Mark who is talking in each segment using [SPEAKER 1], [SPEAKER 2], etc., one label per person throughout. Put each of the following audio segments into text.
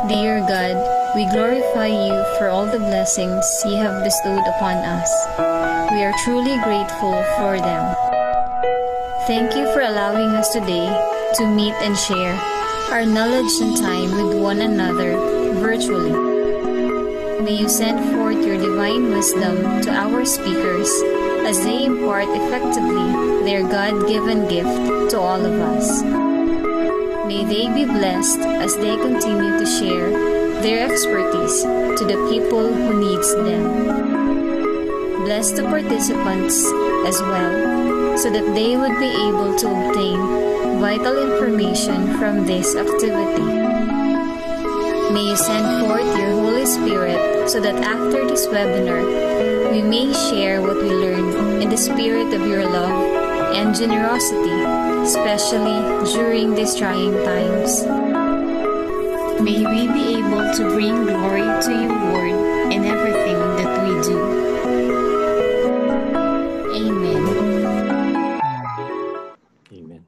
[SPEAKER 1] Dear God, we glorify you for all the blessings you have bestowed upon us. We are truly grateful for them. Thank you for allowing us today to meet and share our knowledge and time with one another virtually. May you send forth your divine wisdom to our speakers as they impart effectively their God-given gift to all of us. May they be blessed as they continue to share their expertise to the people who needs them. Bless the participants as well, so that they would be able to obtain vital information from this activity. May you send forth your Holy Spirit so that after this webinar, we may share what we learned in the spirit of your love and generosity, especially during these trying times. May we be able to bring glory to your word in everything that we do. Amen.
[SPEAKER 2] Amen.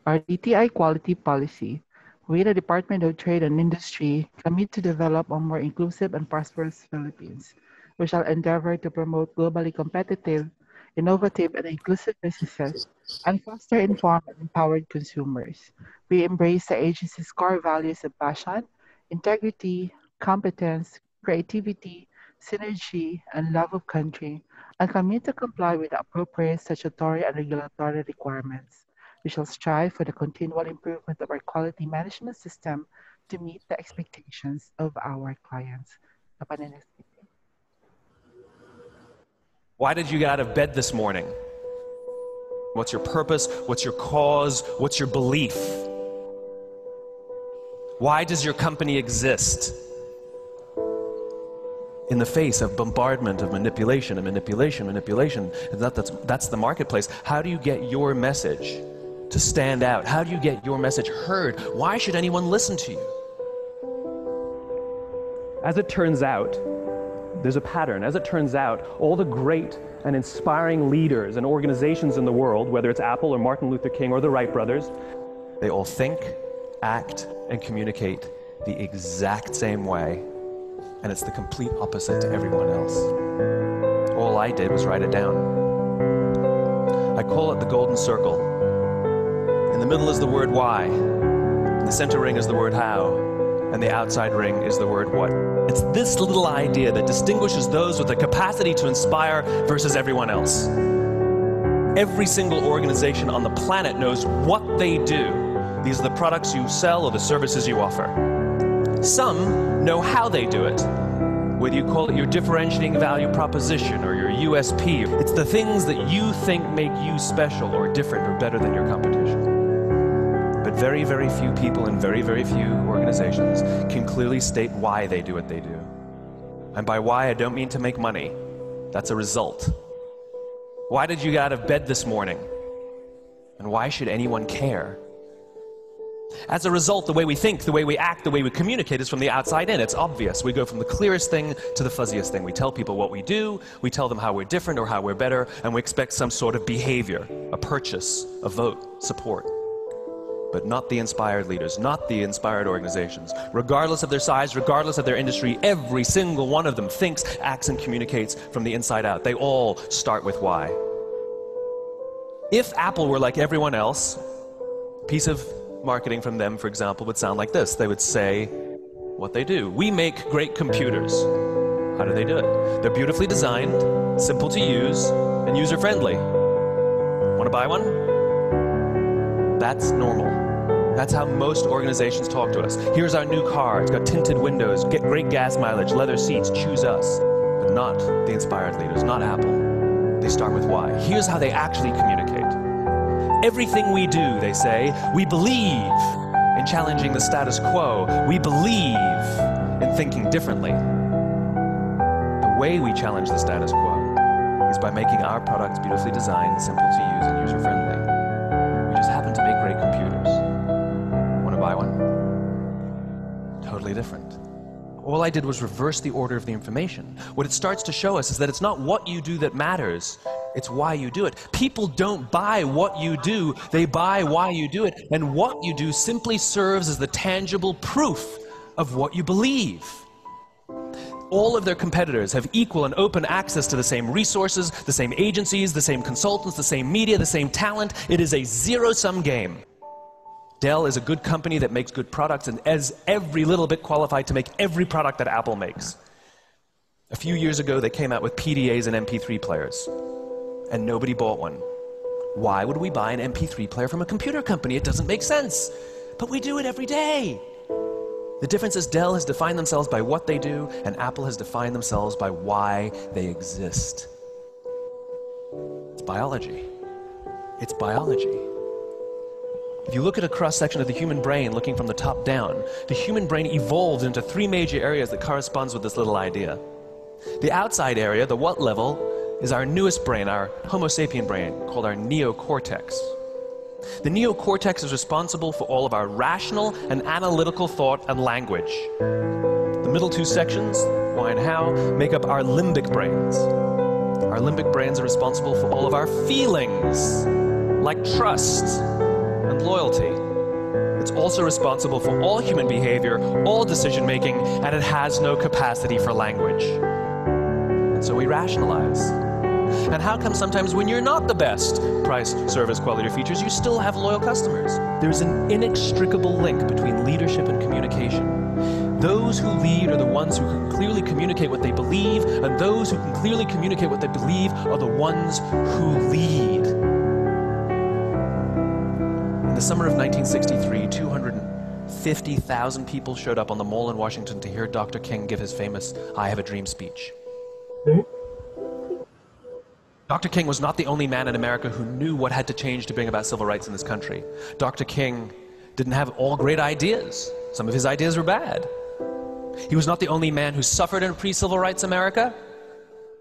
[SPEAKER 3] Our DTI quality policy, we, the Department of Trade and Industry, commit to develop a more inclusive and prosperous Philippines. We shall endeavor to promote globally competitive, innovative, and inclusive businesses and foster informed and empowered consumers. We embrace the agency's core values of passion, integrity, competence, creativity, synergy, and love of country, and commit to comply with the appropriate statutory and regulatory requirements. We shall strive for the continual improvement of our quality management system to meet the expectations of our clients.
[SPEAKER 2] Why did you get out of bed this morning? What's your purpose? What's your cause? What's your belief? Why does your company exist? In the face of bombardment of manipulation and manipulation, and that's the marketplace. How do you get your message to stand out? How do you get your message heard? Why should anyone listen to you?
[SPEAKER 4] As it turns out, there's a pattern. As it turns out, all the great and inspiring leaders and organizations in the world, whether it's Apple or Martin Luther King or the Wright brothers,
[SPEAKER 2] they all think, act, and communicate the exact same way, and it's the complete opposite to everyone else. All I did was write it down. I call it the golden circle. In the middle is the word why, in the center ring is the word how, and the outside ring is the word what. It's this little idea that distinguishes those with the capacity to inspire versus everyone else. Every single organization on the planet knows what they do. These are the products you sell or the services you offer. Some know how they do it. Whether you call it your differentiating value proposition or your USP, it's the things that you think make you special or different or better than your competition. But very, very few people in very, very few organizations can clearly state why they do what they do. And by why, I don't mean to make money. That's a result. Why did you get out of bed this morning? And why should anyone care? As a result, the way we think, the way we act, the way we communicate is from the outside in. It's obvious. We go from the clearest thing to the fuzziest thing. We tell people what we do, we tell them how we're different or how we're better, and we expect some sort of behavior, a purchase, a vote, support. But not the inspired leaders, not the inspired organizations. Regardless of their size, regardless of their industry, every single one of them thinks, acts, and communicates from the inside out. They all start with why. If Apple were like everyone else, a piece of marketing from them, for example, would sound like this. They would say what they do. We make great computers. How do they do it? They're beautifully designed, simple to use, and user-friendly. Want to buy one? That's normal. That's how most organizations talk to us. Here's our new car. It's got tinted windows, get great gas mileage, leather seats, choose us. But not the inspired leaders, not Apple. They start with why. Here's how they actually communicate. Everything we do, they say, we believe in challenging the status quo. We believe in thinking differently. The way we challenge the status quo is by making our products beautifully designed, simple to use, and user-friendly. We just happen to make great computers. Want to buy one? Totally different. All I did was reverse the order of the information. What it starts to show us is that it's not what you do that matters, it's why you do it. People don't buy what you do, they buy why you do it. And what you do simply serves as the tangible proof of what you believe. All of their competitors have equal and open access to the same resources, the same agencies, the same consultants, the same media, the same talent. It is a zero-sum game. Dell is a good company that makes good products and is every little bit qualified to make every product that Apple makes. A few years ago, they came out with PDAs and MP3 players, and nobody bought one. Why would we buy an MP3 player from a computer company? It doesn't make sense. But we do it every day. The difference is Dell has defined themselves by what they do, and Apple has defined themselves by why they exist. It's biology. It's biology. If you look at a cross-section of the human brain, looking from the top down, the human brain evolved into three major areas that corresponds with this little idea. The outside area, the what level, is our newest brain, our Homo sapien brain, called our neocortex. The neocortex is responsible for all of our rational and analytical thought and language. The middle two sections, why and how, make up our limbic brains. Our limbic brains are responsible for all of our feelings, like trust and loyalty. It's also responsible for all human behavior, all decision-making, and it has no capacity for language. And so we rationalize. And how come sometimes when you're not the best price, service, quality, or features, you still have loyal customers? There's an inextricable link between leadership and communication. Those who lead are the ones who can clearly communicate what they believe, and those who can clearly communicate what they believe are the ones who lead. In the summer of 1963, 250,000 people showed up on the Mall in Washington to hear Dr. King give his famous "I Have a Dream" speech. Dr. King was not the only man in America who knew what had to change to bring about civil rights in this country. Dr. King didn't have all great ideas. Some of his ideas were bad. He was not the only man who suffered in pre-civil rights America.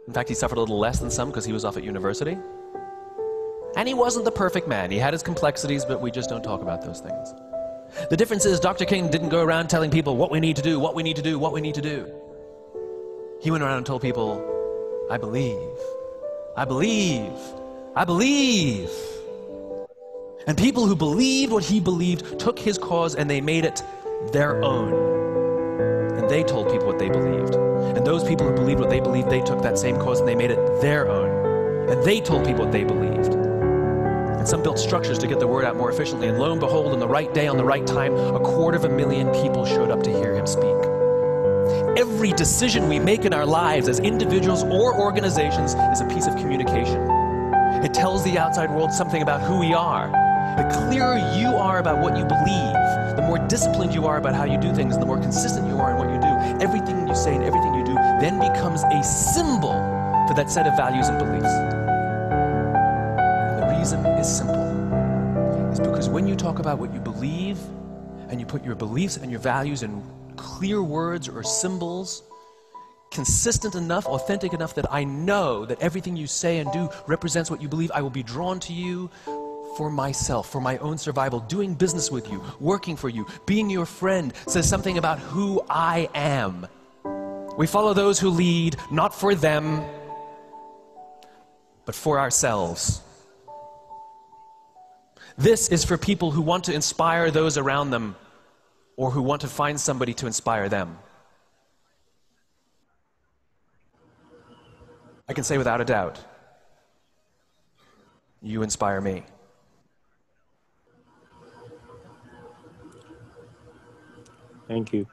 [SPEAKER 2] In fact, he suffered a little less than some because he was off at university. And he wasn't the perfect man. He had his complexities, but we just don't talk about those things. The difference is Dr. King didn't go around telling people what we need to do, what we need to do, what we need to do. He went around and told people, I believe. I believe. I believe. And people who believed what he believed took his cause and they made it their own. And they told people what they believed. And those people who believed what they believed, they took that same cause and they made it their own. And they told people what they believed. And some built structures to get the word out more efficiently. And lo and behold, on the right day, on the right time, 250,000 people showed up to hear him speak. Every decision we make in our lives as individuals or organizations is a piece of communication. It tells the outside world something about who we are. The clearer you are about what you believe, the more disciplined you are about how you do things, and the more consistent you are in what you do, everything you say and everything you do then becomes a symbol for that set of values and beliefs. And the reason is simple. It's because when you talk about what you believe, and you put your beliefs and your values in clear words or symbols, consistent enough, authentic enough that I know that everything you say and do represents what you believe, I will be drawn to you for myself, for my own survival. Doing business with you, working for you, being your friend says something about who I am. We follow those who lead, not for them, but for ourselves. This is for people who want to inspire those around them, or who want to find somebody to inspire them. I can say without a doubt, you inspire me.
[SPEAKER 5] Thank you.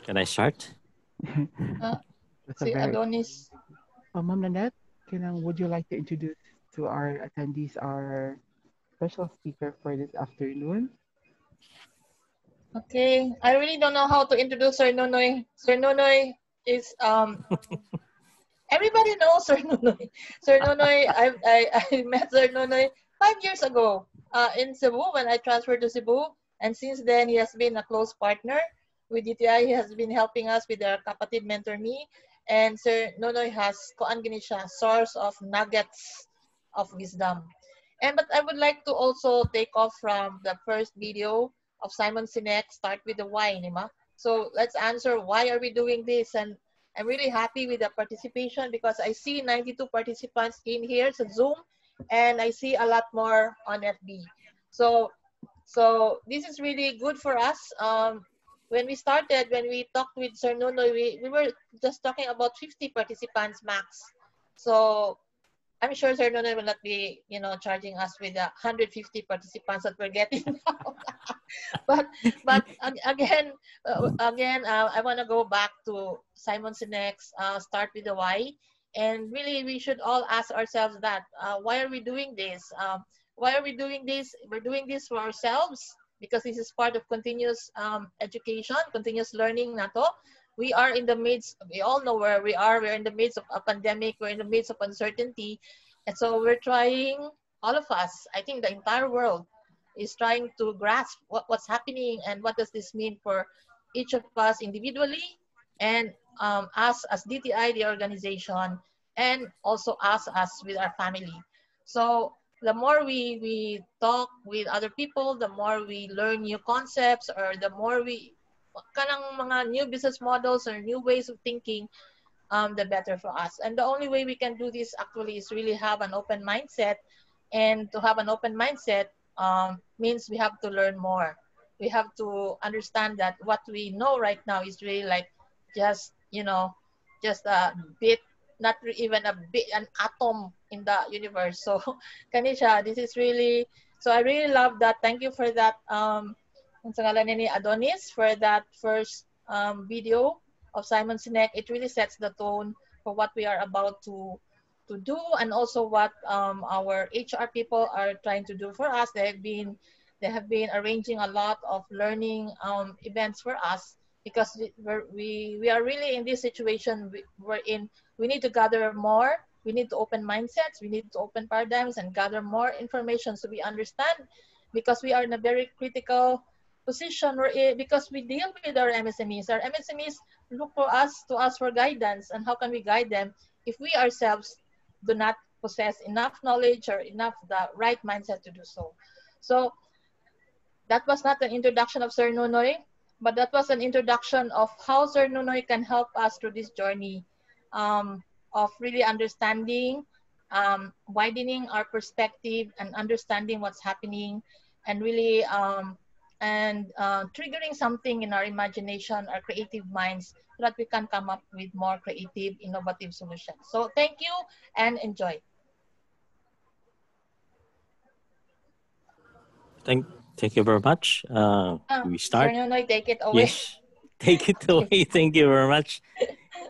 [SPEAKER 5] Can I start?
[SPEAKER 3] Si
[SPEAKER 6] Adonis.
[SPEAKER 3] Ma'am Nanette, would you like to introduce to our attendees our special speaker for this afternoon?
[SPEAKER 6] Okay, I really don't know how to introduce Sir Nonoy. Sir Nonoy is everybody knows Sir Nonoy. Sir Nonoy, I met Sir Nonoy 5 years ago in Cebu when I transferred to Cebu, and since then he has been a close partner with DTI. He has been helping us with our Kapatid Mentor Me, and Sir Nonoy has koan gini siya, source of nuggets of wisdom. But I would like to also take off from the first video of Simon Sinek, Start with the Why, nima? So let's answer why are we doing this. And I'm really happy with the participation because I see 92 participants in here to Zoom, and I see a lot more on FB. So this is really good for us. When we started, when we talked with Sir Nunoy, we were just talking about 50 participants max. So I'm sure Sir Nunoy will not be, charging us with the 150 participants that we're getting now. but again, I want to go back to Simon Sinek's start with the why, and really we should all ask ourselves that why are we doing this? Why are we doing this? We're doing this for ourselves because this is part of continuous education, continuous learning. Nato, we are in the midst. We all know where we are. We're in the midst of a pandemic. We're in the midst of uncertainty, and so we're trying. All of us, I think, the entire world is trying to grasp what's happening and what does this mean for each of us individually and us as DTI, the organization, and also us as with our family. So the more we talk with other people, the more we learn new concepts, or the more we kanang mga new business models or new ways of thinking, the better for us. And the only way we can do this actually is really have an open mindset. And to have an open mindset means we have to learn more. We have to understand that what we know right now is really like just, just a bit, not even a bit, an atom in the universe. So, Kanisha, this is really, so I really love that. Thank you for that, ang ngalan ni Adonis, for that first video of Simon Sinek. It really sets the tone for what we are about to do, and also what our HR people are trying to do for us. They have been arranging a lot of learning events for us because we are really in this situation we're in. We need to gather more. We need to open mindsets. We need to open paradigms and gather more information so we understand, because we are in a very critical position because we deal with our MSMEs. Our MSMEs look to us for guidance, and how can we guide them if we ourselves do not possess enough knowledge or enough the right mindset to do so. So that was not an introduction of Sir Nunoy, but that was an introduction of how Sir Nunoy can help us through this journey of really understanding, widening our perspective and understanding what's happening, and really triggering something in our imagination, our creative minds, so that we can come up with more creative, innovative solutions. So thank you and enjoy.
[SPEAKER 5] Thank you very much. We start.
[SPEAKER 6] Sir Nunoy, take it away.
[SPEAKER 5] Yes, take it away. Thank you very much.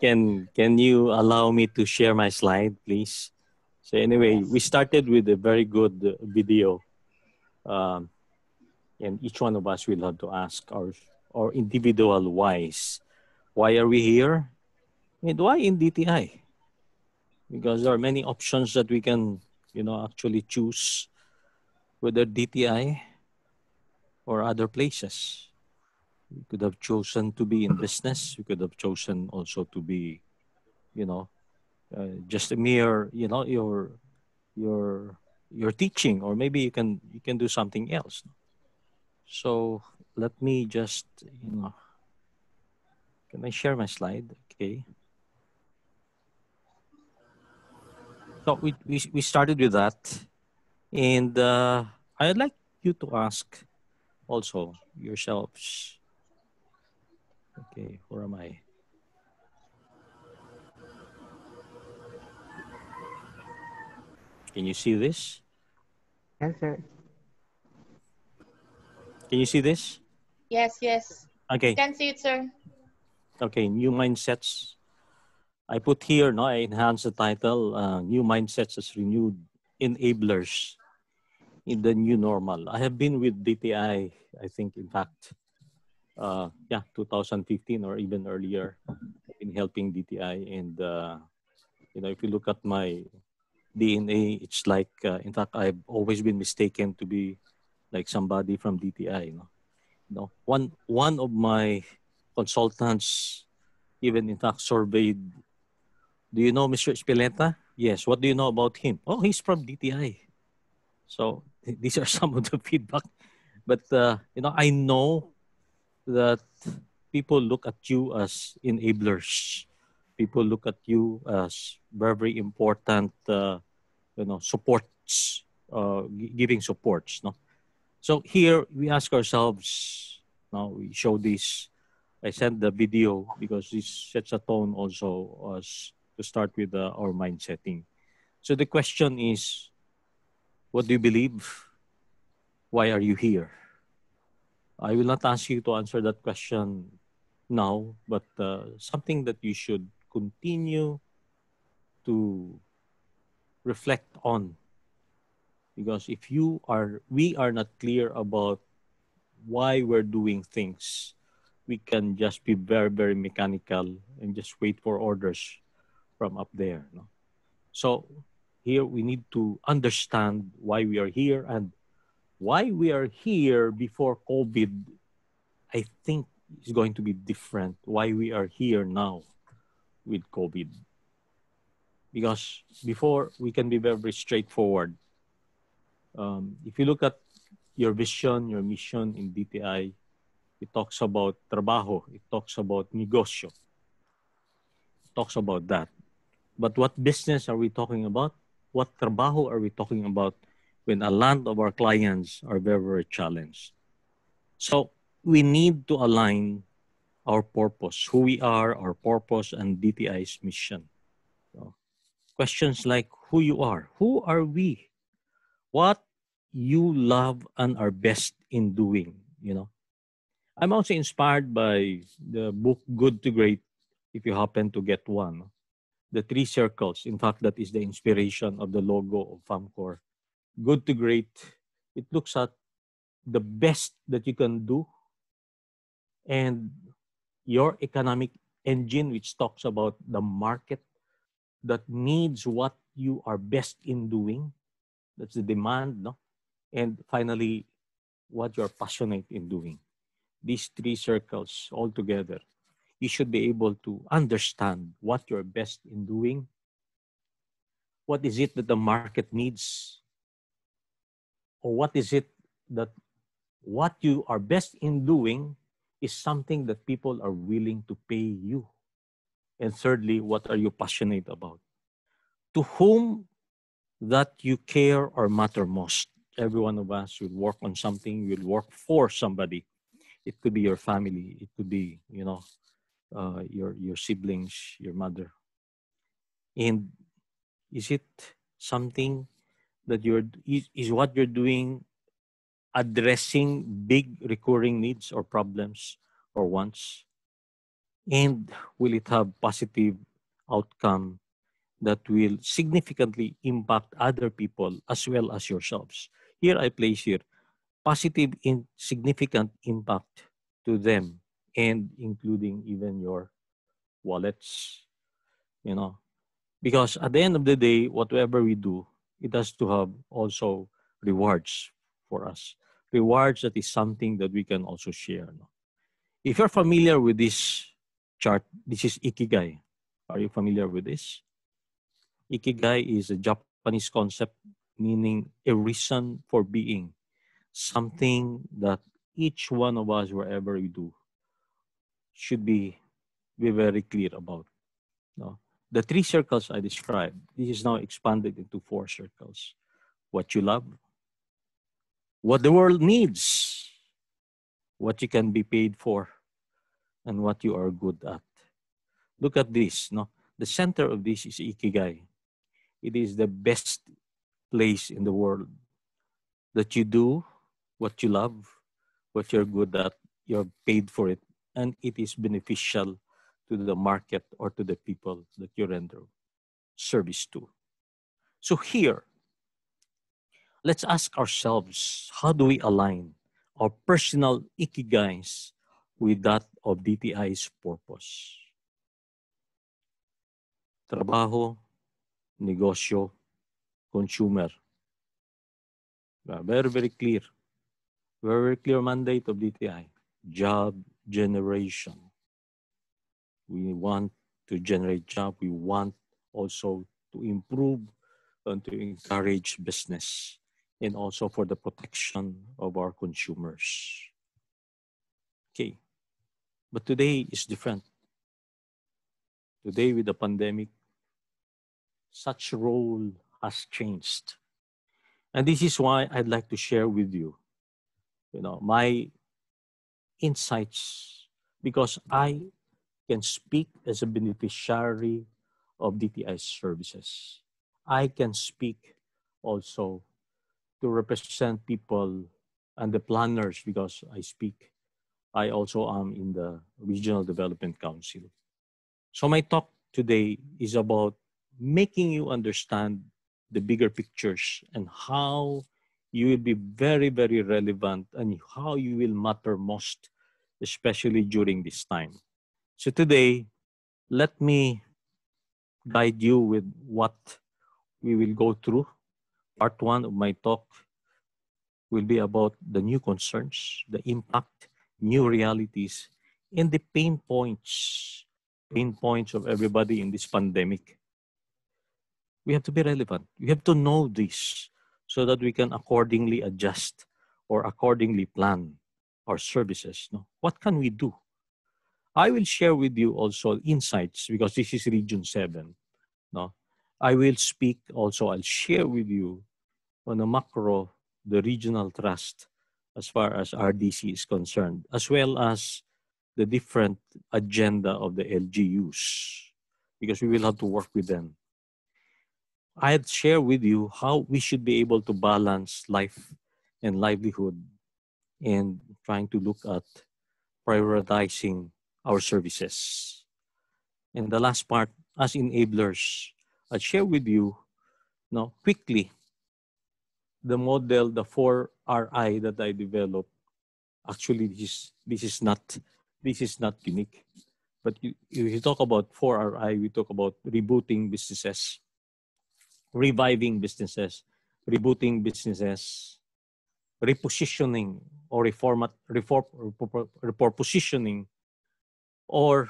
[SPEAKER 5] Can you allow me to share my slide, please? So anyway, we started with a very good video. And each one of us will have to ask our individual whys. Why are we here? And why in DTI? Because there are many options that we can, actually choose, whether DTI or other places. You could have chosen to be in business. You could have chosen also to be, just a mere, your teaching, or maybe you can do something else. So let me just, can I share my slide? Okay. So we started with that, and I'd like you to ask also yourselves. Okay, where am I? Can you see this?
[SPEAKER 3] Yes, sir.
[SPEAKER 5] Can you see this?
[SPEAKER 6] Yes.
[SPEAKER 5] Okay.
[SPEAKER 6] Can see it, sir.
[SPEAKER 5] Okay, new mindsets. I put here, I enhance the title, new mindsets as renewed enablers in the new normal. I have been with DTI, I think, in fact, 2015 or even earlier, in helping DTI. And, if you look at my DNA, it's like, in fact, I've always been mistaken to be like somebody from DTI. One of my consultants even, in fact, surveyed, do you know Mr. Espeleta? Yes. What do you know about him? Oh, he's from DTI. So these are some of the feedback. But, I know that people look at you as enablers. People look at you as very, very important, supports, giving supports. No? So here we ask ourselves, now we show this. I sent the video because this sets a tone also as to start with our mind setting. So the question is, what do you believe? Why are you here? I will not ask you to answer that question now, but something that you should continue to reflect on. Because if we are not clear about why we're doing things, we can just be very, very mechanical and just wait for orders from up there. No? So here we need to understand why we are here, and why we are here before COVID, I think is going to be different. Why we are here now with COVID. Because before, we can be very, very straightforward. If you look at your vision, your mission in DTI, it talks about trabajo, it talks about negosyo, it talks about that. But what business are we talking about? What trabajo are we talking about when a lot of our clients are very, very challenged? So we need to align our purpose, who we are, our purpose, and DTI's mission. So, questions like who you are, who are we, what you love and are best in doing, I'm also inspired by the book Good to Great, if you happen to get one. The 3 circles, in fact, that is the inspiration of the logo of FAMCOR. Good to Great, it looks at the best that you can do and your economic engine, which talks about the market that needs what you are best in doing. That's the demand, no? And finally, what you're passionate in doing. These 3 circles all together, you should be able to understand what you're best in doing. What is it that the market needs? Or what is it that what you are best in doing is something that people are willing to pay you? And thirdly, what are you passionate about? To whom that you care or matter most? Every one of us will work on something, will work for somebody. It could be your family. It could be, your siblings, your mother. And is it something that is what you're doing addressing big recurring needs or problems or wants? And will it have positive outcome that will significantly impact other people as well as yourselves? Here I place here positive in significant impact to them, and including even your wallets, because at the end of the day, whatever we do, it has to have also rewards for us. Rewards that is something that we can also share. No? If you're familiar with this chart, this is Ikigai. Are you familiar with this? Ikigai is a Japanese concept meaning a reason for being. Something that each one of us, wherever we do, should be very clear about. No? The 3 circles I described, this is now expanded into 4 circles. What you love, what the world needs, what you can be paid for, and what you are good at. Look at this. No? The center of this is Ikigai. It is the best place in the world that you do what you love, what you're good at, you're paid for it, and it is beneficial to the market or to the people that you render service to. So here, let's ask ourselves, how do we align our personal ikigais with that of DTI's purpose? Trabajo, negosyo, consumer. Very, very clear. Very clear mandate of DTI. Job generation. We want to generate job. We want also to improve and to encourage business, and also for the protection of our consumers. Okay. But today is different. Today with the pandemic, such role has changed. And this is why I'd like to share with you, my insights, because I can speak as a beneficiary of DTI services. I can speak also to represent people and the planners because I also am in the Regional Development Council. So my talk today is about making you understand the bigger pictures and how you will be very, very relevant and how you will matter most, especially during this time. So today, let me guide you with what we will go through. Part one of my talk will be about the new concerns, the impact, new realities, and the pain points of everybody in this pandemic. We have to be relevant. We have to know this so that we can accordingly adjust or accordingly plan our services. No? What can we do? I will share with you also insights because this is Region 7. No? I will speak also, I'll share with you on a macro, the regional trust as far as RDC is concerned, as well as the different agenda of the LGUs, because we will have to work with them. I'd share with you how we should be able to balance life and livelihood and trying to look at prioritizing our services. And the last part, as enablers, I'll share with you now quickly the model, the 4RI that I developed. Actually, this is not unique. But you talk about 4RI, we talk about rebooting businesses, reviving businesses, rebooting businesses, repositioning or repositioning or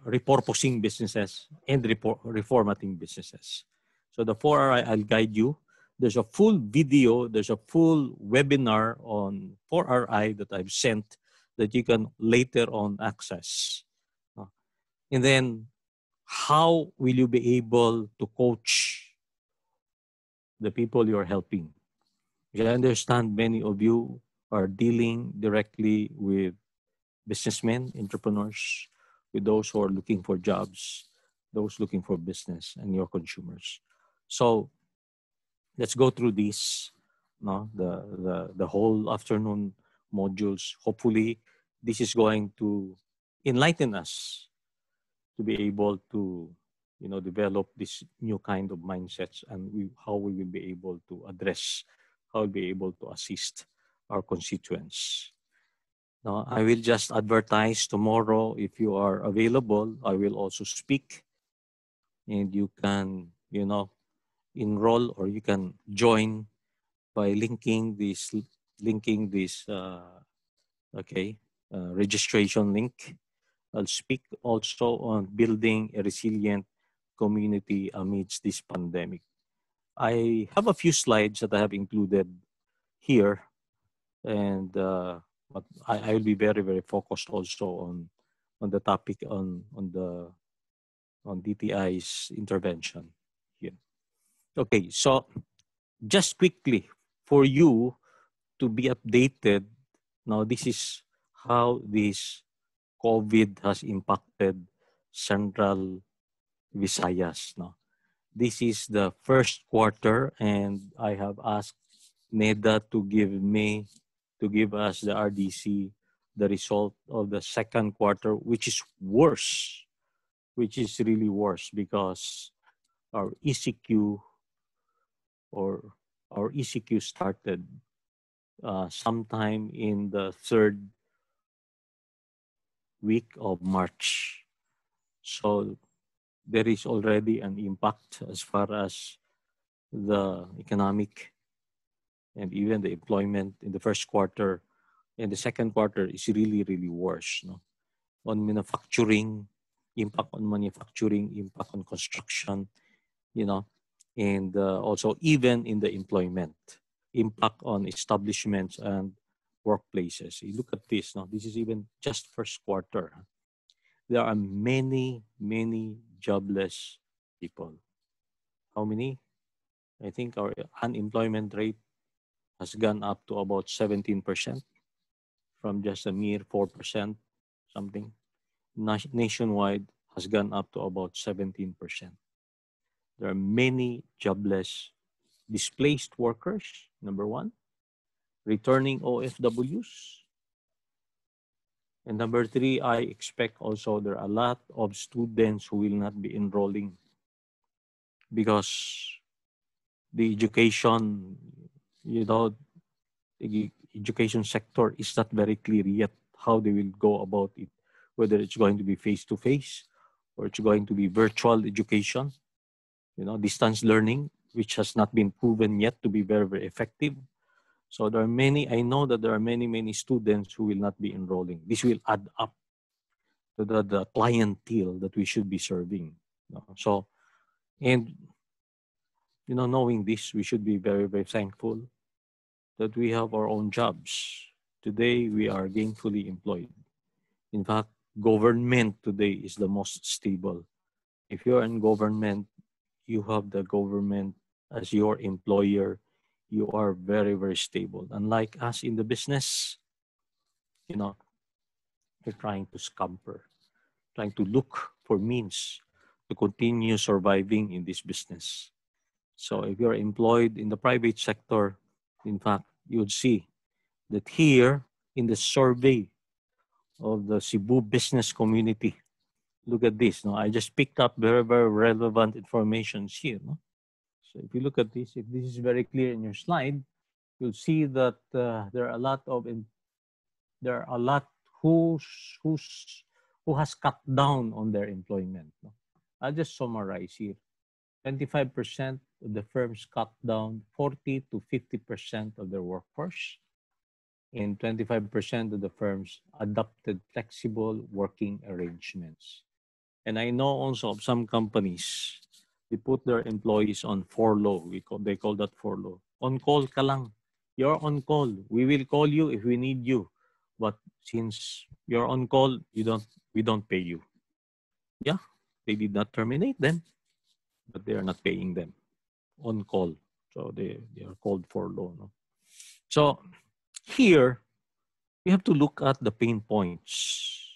[SPEAKER 5] repurposing businesses and reformatting businesses. So the 4RI, I'll guide you. There's a full video, there's a full webinar on 4RI that I've sent that you can later on access. And then how will you be able to coach the people you're helping? Because I understand many of you are dealing directly with businessmen, entrepreneurs, with those who are looking for jobs, those looking for business, and your consumers. So let's go through this, the whole afternoon modules. Hopefully, this is going to enlighten us to be able to, develop this new kind of mindsets and how we will be able to address, how we'll be able to assist our constituents. Now, I will just advertise tomorrow if you are available. I will also speak, and you can, enroll or you can join by linking this registration link. I'll speak also on building a resilient community amidst this pandemic. I have a few slides that I have included here, and but I will be very, very focused also on the topic on DTI's intervention here. Okay, so just quickly for you to be updated. Now, this is how this COVID has impacted Central Visayas. No? This is the first quarter, and I have asked NEDA to give us the RDC, the result of the second quarter, which is worse, which is really worse because our ECQ started sometime in the third week of March. So there is already an impact as far as the economic and even the employment in the first quarter. And the second quarter is really, really worse. No? On manufacturing, impact on manufacturing, impact on construction, and also even in the employment, impact on establishments and workplaces. You look at this now. This is even just first quarter. There are many, many jobless people. How many? I think our unemployment rate has gone up to about 17% from just a mere 4% something. Nationwide has gone up to about 17%. There are many jobless displaced workers, number one, returning OFWs. And number three, I expect also there are a lot of students who will not be enrolling because the education, the education sector is not very clear yet how they will go about it, whether it's going to be face-to-face or it's going to be virtual education, distance learning, which has not been proven yet to be very, very effective. So there are many, I know that there are many, many students who will not be enrolling. This will add up to the clientele that we should be serving. So, and, knowing this, we should be very, very thankful that we have our own jobs. Today, we are gainfully employed. In fact, government today is the most stable. If you're in government, you have the government as your employer, you are very, very stable. Unlike us in the business, you're trying to scamper, trying to look for means to continue surviving in this business. So if you're employed in the private sector, in fact, you would see that here in the survey of the Cebu business community, look at this. I just picked up very, very relevant information here. So if you look at this, if this is very clear in your slide, you'll see that there are a lot who has cut down on their employment. I'll just summarize here. 25% of the firms cut down 40 to 50% of their workforce, and 25% of the firms adopted flexible working arrangements. And I know also of some companies, they put their employees on furlough. They call that furlough. On call ka lang. You're on call. We will call you if we need you. But since you're on call, we don't pay you. Yeah, they did not terminate them, but they are not paying them. On call. So they are called furlough. No? So here, we have to look at the pain points.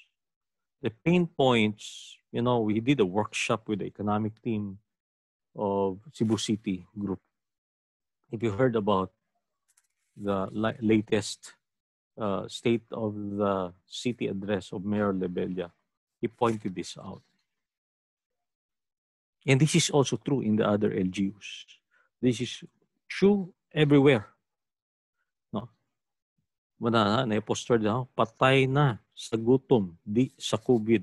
[SPEAKER 5] The pain points, we did a workshop with the economic team of Cebu City Group. If you heard about the latest state of the city address of Mayor Lebella, he pointed this out. And this is also true in the other LGUs. This is true everywhere. No? Na-poster daw, patay na sa gutom, di sa COVID.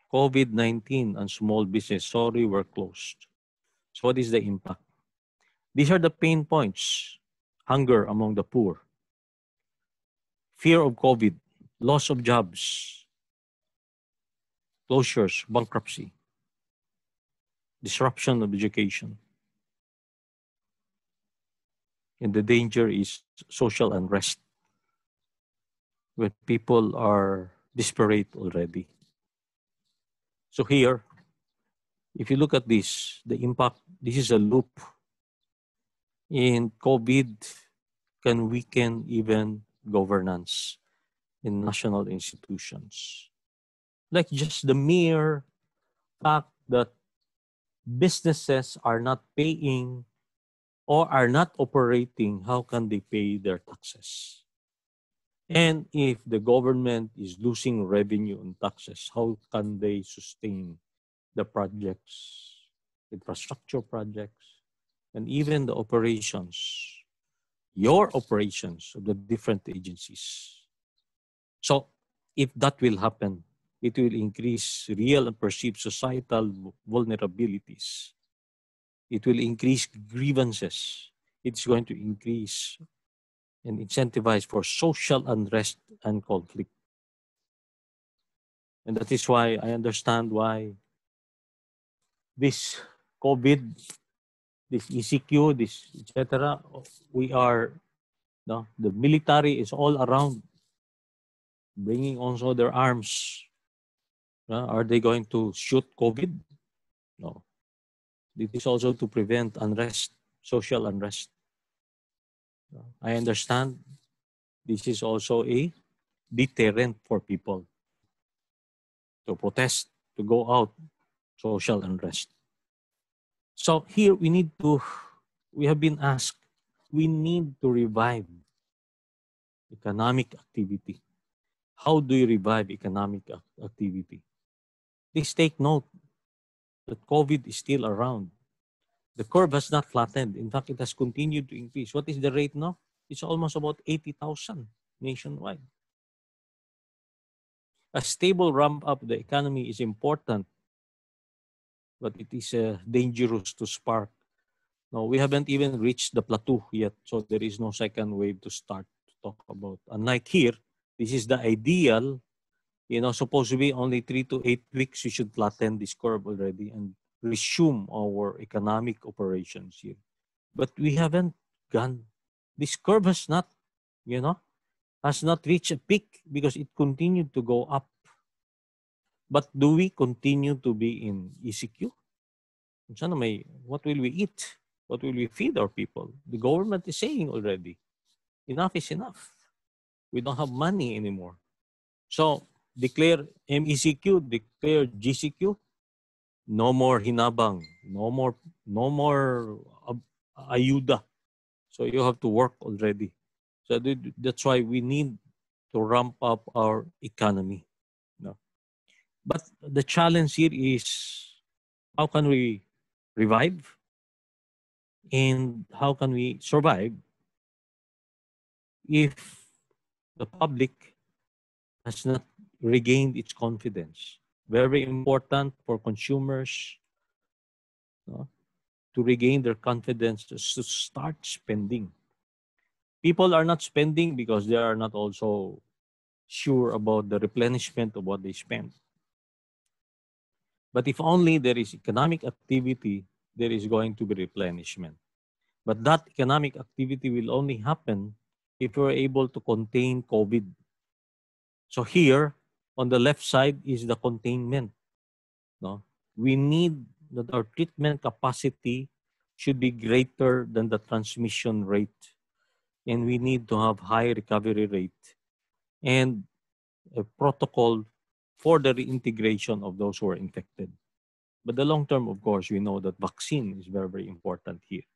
[SPEAKER 5] COVID-19 and small business, sorry, we're closed. So what is the impact? These are the pain points. Hunger among the poor. Fear of COVID. Loss of jobs. Closures, bankruptcy. Disruption of education. And the danger is social unrest, when people are desperate already. So here, if you look at this, the impact, this is a loop. And COVID can weaken even governance in national institutions. Like just the mere fact that businesses are not paying or are not operating, how can they pay their taxes? And if the government is losing revenue on taxes, how can they sustain the projects, infrastructure projects, and even the operations, your operations of the different agencies? So if that will happen, it will increase real and perceived societal vulnerabilities. It will increase grievances. It's going to increase and incentivize for social unrest and conflict. And that is why I understand why this COVID, this ECQ, this etc., we are No, the military is all around, bringing also their arms. Are they going to shoot COVID? No. It is also to prevent unrest, social unrest. I understand this is also a deterrent for people to protest, to go out, social unrest. So here we have been asked, we need to revive economic activity. How do you revive economic activity? Please take note that COVID is still around. The curve has not flattened. In fact, it has continued to increase. What is the rate now? It's almost about 80,000 nationwide. A stable ramp up of the economy is important, but it is dangerous to spark. No, we haven't even reached the plateau yet, so there is no second wave to start to talk about. Unlike here, this is the ideal. Supposed to be only 3 to 8 weeks, we should flatten this curve already and resume our economic operations here. But we haven't gone. This curve has not reached a peak because it continued to go up. But do we continue to be in ECQ? What will we eat? What will we feed our people? The government is saying already, enough is enough. We don't have money anymore. So declare MECQ, declare GCQ, no more hinabang, no more ayuda. So you have to work already. So that's why we need to ramp up our economy. But the challenge here is, how can we revive and how can we survive if the public has not regained its confidence? Very important for consumers to regain their confidence, to start spending. People are not spending because they are not also sure about the replenishment of what they spend. But if only there is economic activity, there is going to be replenishment. But that economic activity will only happen if we're able to contain COVID. So here, on the left side is the containment. We need that our treatment capacity should be greater than the transmission rate. And we need to have high recovery rate and a protocol for the reintegration of those who are infected. But the long term, of course, we know that vaccine is very, very important here.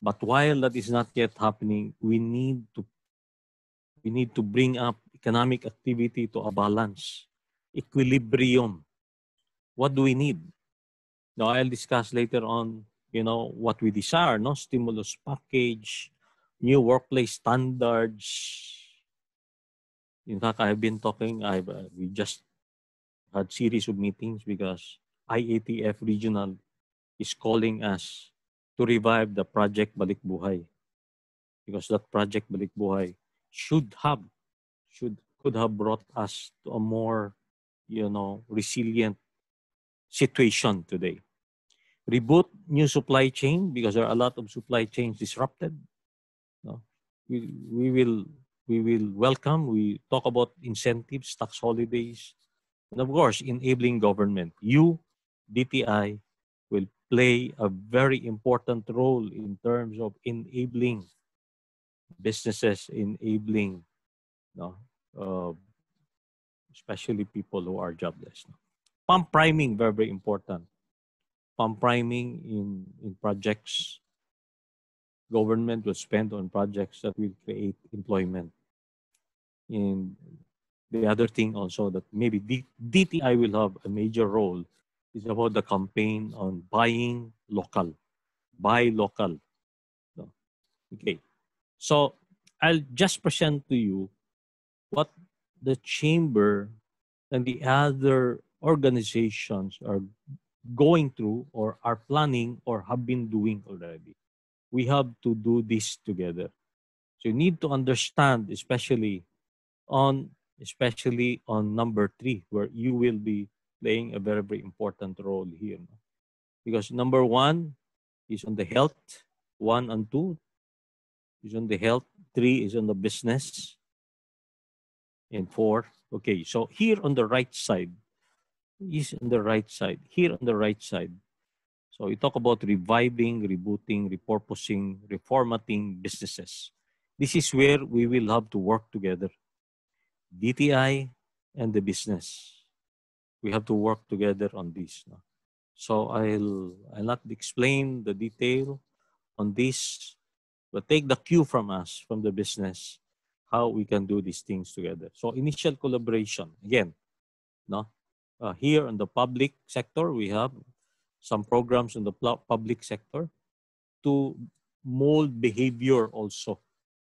[SPEAKER 5] But while that is not yet happening, we need to bring up economic activity to a balance, equilibrium. What do we need? Now, I'll discuss later on, what we desire, stimulus package, new workplace standards. In fact, I've been talking, we just had series of meetings because IATF Regional is calling us to revive the Project Balik Buhay. Because that Project Balik Buhay could have brought us to a more, resilient situation today. Reboot new supply chain because there are a lot of supply chains disrupted. We will welcome. We talk about incentives, tax holidays, and of course, enabling government. You, DTI, will play a very important role in terms of enabling businesses, enabling, especially people who are jobless. Pump priming, very, very important. Pump priming in projects. Government will spend on projects that will create employment. And the other thing also that maybe DTI will have a major role is about the campaign on buying local. Buy local. Okay. So I'll just present to you what the chamber and the other organizations are going through or are planning or have been doing already. We have to do this together. So you need to understand, especially on number 3, where you will be playing a very, very important role here. Because number 1 is on the health, 1 and 2 is on the health 3 is on the business, and 4. Okay, so here on the right side, is on the right side. Here on the right side. So we talk about reviving, rebooting, repurposing, reformatting businesses. This is where we will have to work together. DTI and the business. We have to work together on this. No? So I'll not explain the detail on this, but take the cue from us, from the business, how we can do these things together. So initial collaboration, again, no? Here in the public sector, we have some programs in the public sector to mold behavior also,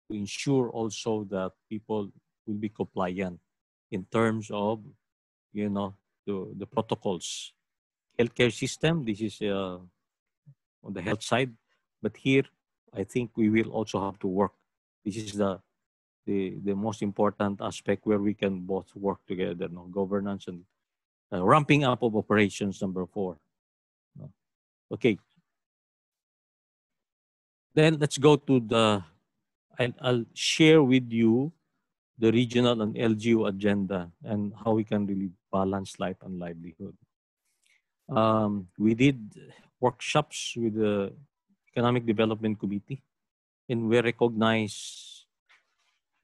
[SPEAKER 5] to ensure also that people will be compliant in terms of, you know, the protocols. Healthcare system, this is on the health side, but here I think we will also have to work. This is the most important aspect where we can both work together, no? Governance and ramping up of operations, number 4. No? Okay. Then let's go to the, I'll share with you the regional and LGU agenda and how we can really balance life and livelihood. We did workshops with the Economic Development Committee, and we recognize,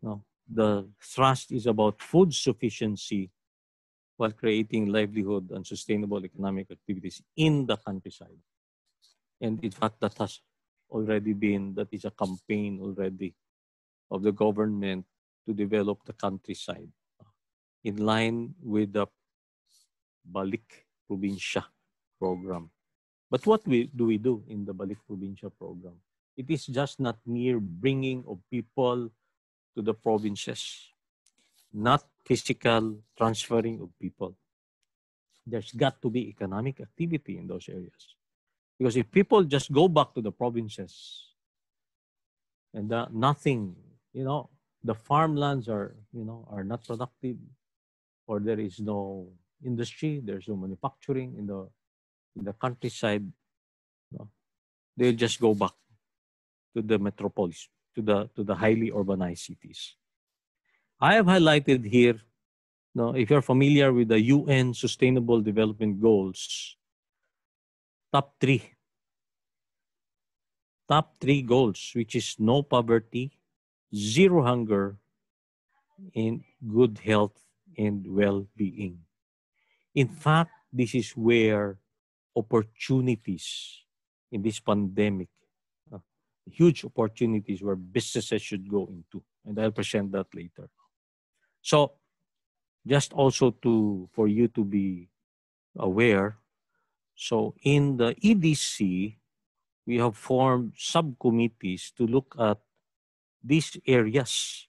[SPEAKER 5] you know, the thrust is about food sufficiency while creating livelihood and sustainable economic activities in the countryside. And in fact, that has already been, that is a campaign already of the government to develop the countryside in line with the Balik Probinsya program. But what do we do in the Balik Probinsya program? It is just not mere bringing of people to the provinces, not physical transferring of people. There's got to be economic activity in those areas. Because if people just go back to the provinces and nothing, you know, the farmlands are, you know, are not productive, or there is no industry, there's no manufacturing in the countryside, you know, they just go back to the metropolis, to the highly urbanized cities. I have highlighted here, you know, if you're familiar with the UN Sustainable Development Goals, top 3 goals, which is no poverty, zero hunger, and good health and well-being. In fact, this is where opportunities in this pandemic, huge opportunities where businesses should go into, and I'll present that later. So, just also for you to be aware, so in the EDC, we have formed subcommittees to look at these areas,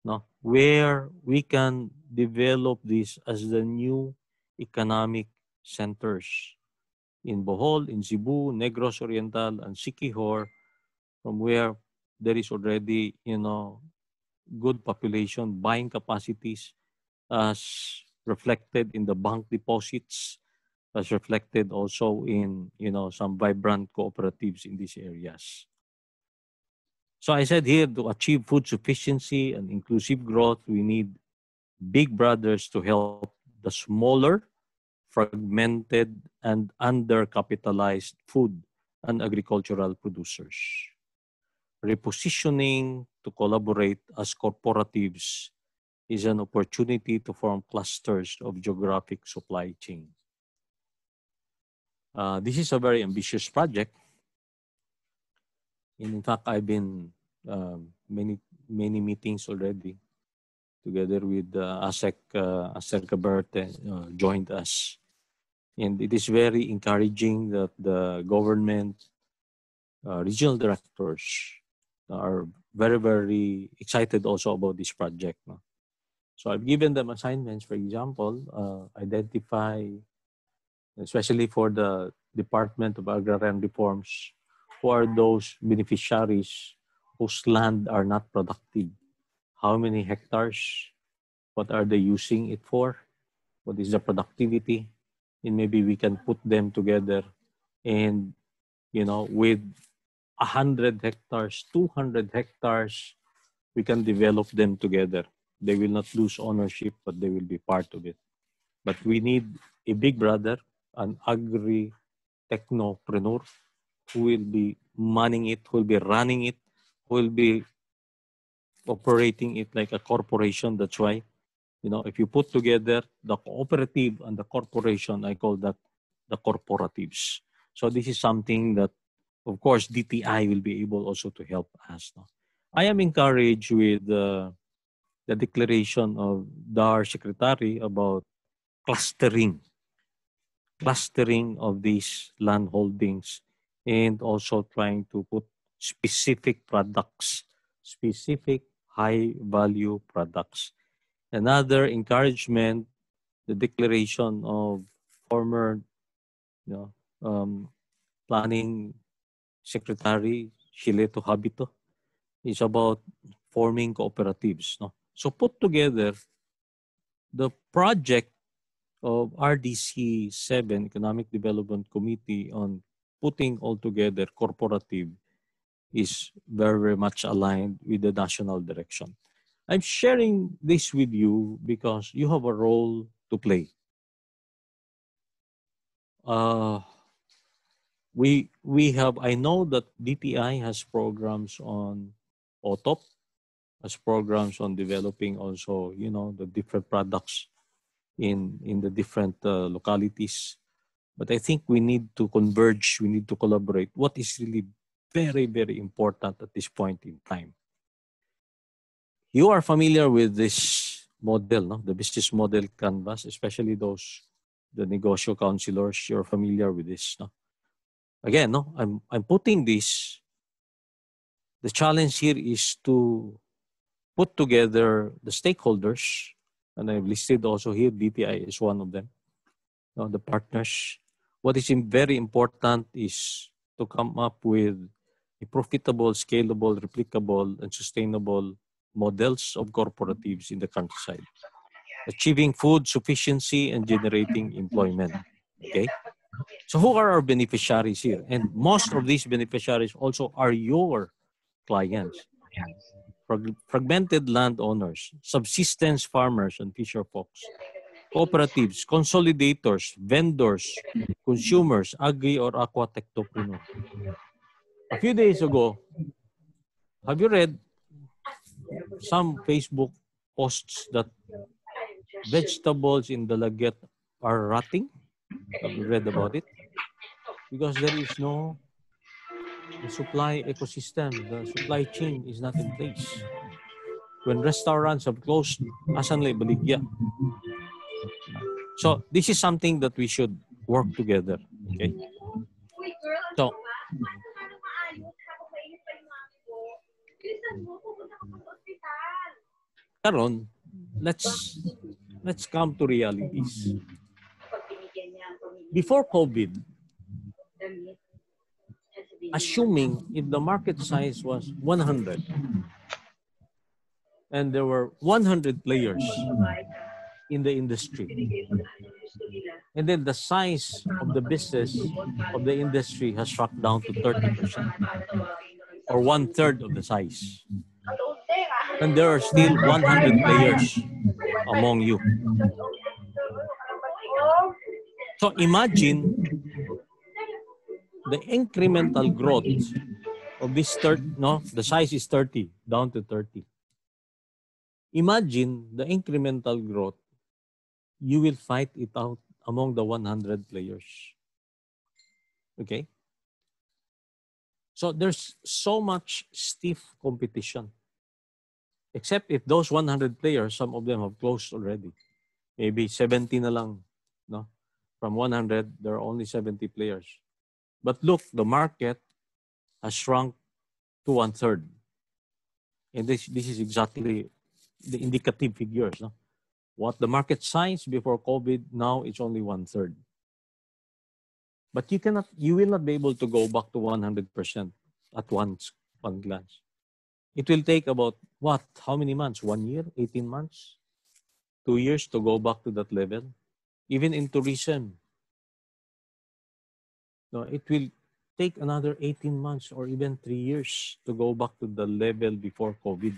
[SPEAKER 5] no, where we can develop this as the new economic centers in Bohol, in Cebu, Negros Oriental, and Siquijor, from where there is already, you know, good population, buying capacities, as reflected in the bank deposits, as reflected also in, you know, some vibrant cooperatives in these areas. So I said here, to achieve food sufficiency and inclusive growth, we need big brothers to help the smaller, fragmented, and undercapitalized food and agricultural producers. Repositioning to collaborate as cooperatives is an opportunity to form clusters of geographic supply chain. This is a very ambitious project. In fact, I've been many meetings already together with ASEC. Aster Caberte joined us. And it is very encouraging that the government regional directors are very, very excited also about this project. No? So I've given them assignments, for example, identify, especially for the Department of Agrarian Reforms, who are those beneficiaries whose land are not productive. How many hectares? What are they using it for? What is the productivity? And maybe we can put them together and, you know, with 100 hectares, 200 hectares we can develop them together. They will not lose ownership, but they will be part of it. But we need a big brother, an agri-technopreneur who will be manning it, who will be running it, who will be operating it like a corporation. That's why, if you put together the cooperative and the corporation, I call that the corporatives. So this is something that, of course, DTI will be able also to help us. No? I am encouraged with the declaration of DAR Secretary about clustering of these land holdings, and also trying to put specific products, specific high-value products. Another encouragement, the declaration of former Planning Secretary Shileto Habito is about forming cooperatives. No? So put together the project of RDC 7 Economic Development Committee on putting all together corporative is very, very much aligned with the national direction. I'm sharing this with you because you have a role to play. We have, I know that DTI has programs on OTOP, has programs on developing also, the different products in the different localities. But I think we need to converge, we need to collaborate. What is really very, very important at this point in time? You are familiar with this model, no? The business model canvas, especially the negosyo counselors, you're familiar with this. No? Again, no, I'm putting this, the challenge here is to put together the stakeholders, and I've listed also here, DTI is one of them, the partners. What is very important is to come up with a profitable, scalable, replicable, and sustainable models of cooperatives in the countryside, achieving food sufficiency and generating employment. Okay? So who are our beneficiaries here? And most of these beneficiaries also are your clients. Fragmented landowners, subsistence farmers and fisher folks, cooperatives, consolidators, vendors, consumers, agri or aqua technopreneurs. A few days ago, have you read some Facebook posts that vegetables in the Laget are rotting? Have you read about it? Because there is no supply ecosystem. The supply chain is not in place. When restaurants have closed, asan lay baligya? So this is something that we should work together. Okay. So karon, let's come to realities. Before COVID, assuming if the market size was 100 and there were 100 players in the industry, and then the size of the business of the industry has shrunk down to 30% or 1/3 of the size, and there are still 100 players among you. So imagine the incremental growth of this the size is 30 down to 30. Imagine the incremental growth. You will fight it out among the 100 players. Okay? So there's so much stiff competition. Except if those 100 players, some of them have closed already. Maybe 70 na lang. No? From 100, there are only 70 players. But look, the market has shrunk to 1/3. And this is exactly the indicative figures. No? What the market size before COVID, now it's only 1/3. But you will not be able to go back to 100% at one glance. It will take about what? How many months? 1 year? 18 months? 2 years to go back to that level? Even in tourism. No, it will take another 18 months or even 3 years to go back to the level before COVID.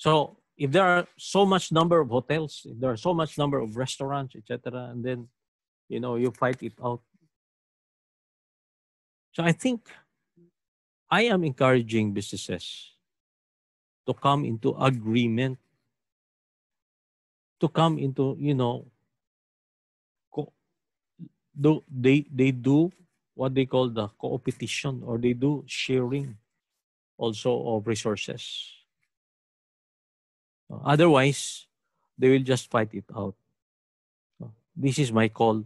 [SPEAKER 5] So if there are so much number of hotels, if there are so much number of restaurants, etc., and then, you fight it out. So I think I am encouraging businesses to come into agreement, to come into, they do what they call the co-opetition, or they do sharing also of resources. Otherwise, they will just fight it out. This is my call.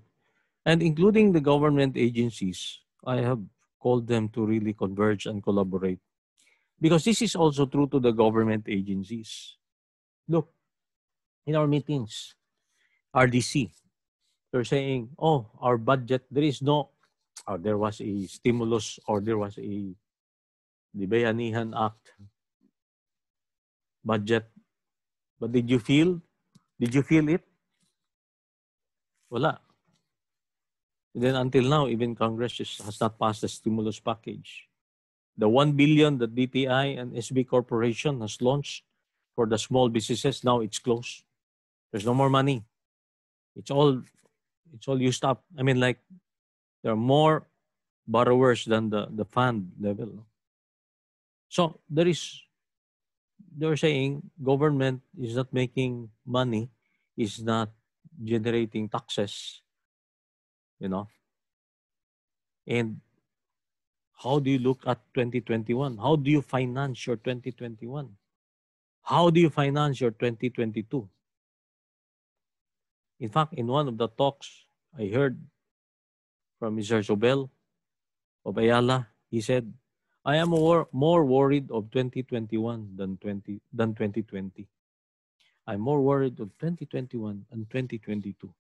[SPEAKER 5] And including the government agencies, I have called them to really converge and collaborate. Because this is also true to the government agencies. Look, in our meetings, RDC, they're saying, oh, our budget, there was a stimulus, or there was a the Bayanihan Act budget. But did you feel it? Wala. And then until now, even Congress has not passed the stimulus package. The 1 billion that DTI and SB Corporation has launched for the small businesses, now it's closed. There's no more money. It's all used up. I mean, like, there are more borrowers than the fund level. So they're saying government is not making money, is not generating taxes, And how do you look at 2021? How do you finance your 2021? How do you finance your 2022? In fact, in one of the talks I heard from Mr. Sobel of Ayala, he said, I am more worried of 2021 than 2020. I'm more worried of 2021 and 2022.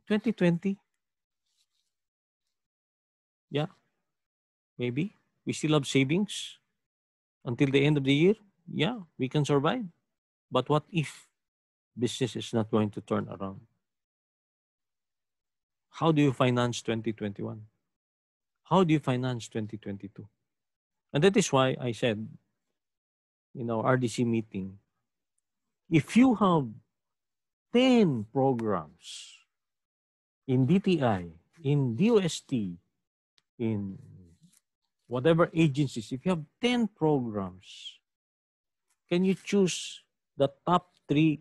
[SPEAKER 5] 2020, yeah, maybe we still have savings until the end of the year. Yeah, we can survive. But what if business is not going to turn around? How do you finance 2021? How do you finance 2022? And that is why I said in our RDC meeting, if you have 10 programs in DTI, in DOST, in whatever agencies, if you have 10 programs, can you choose the top 3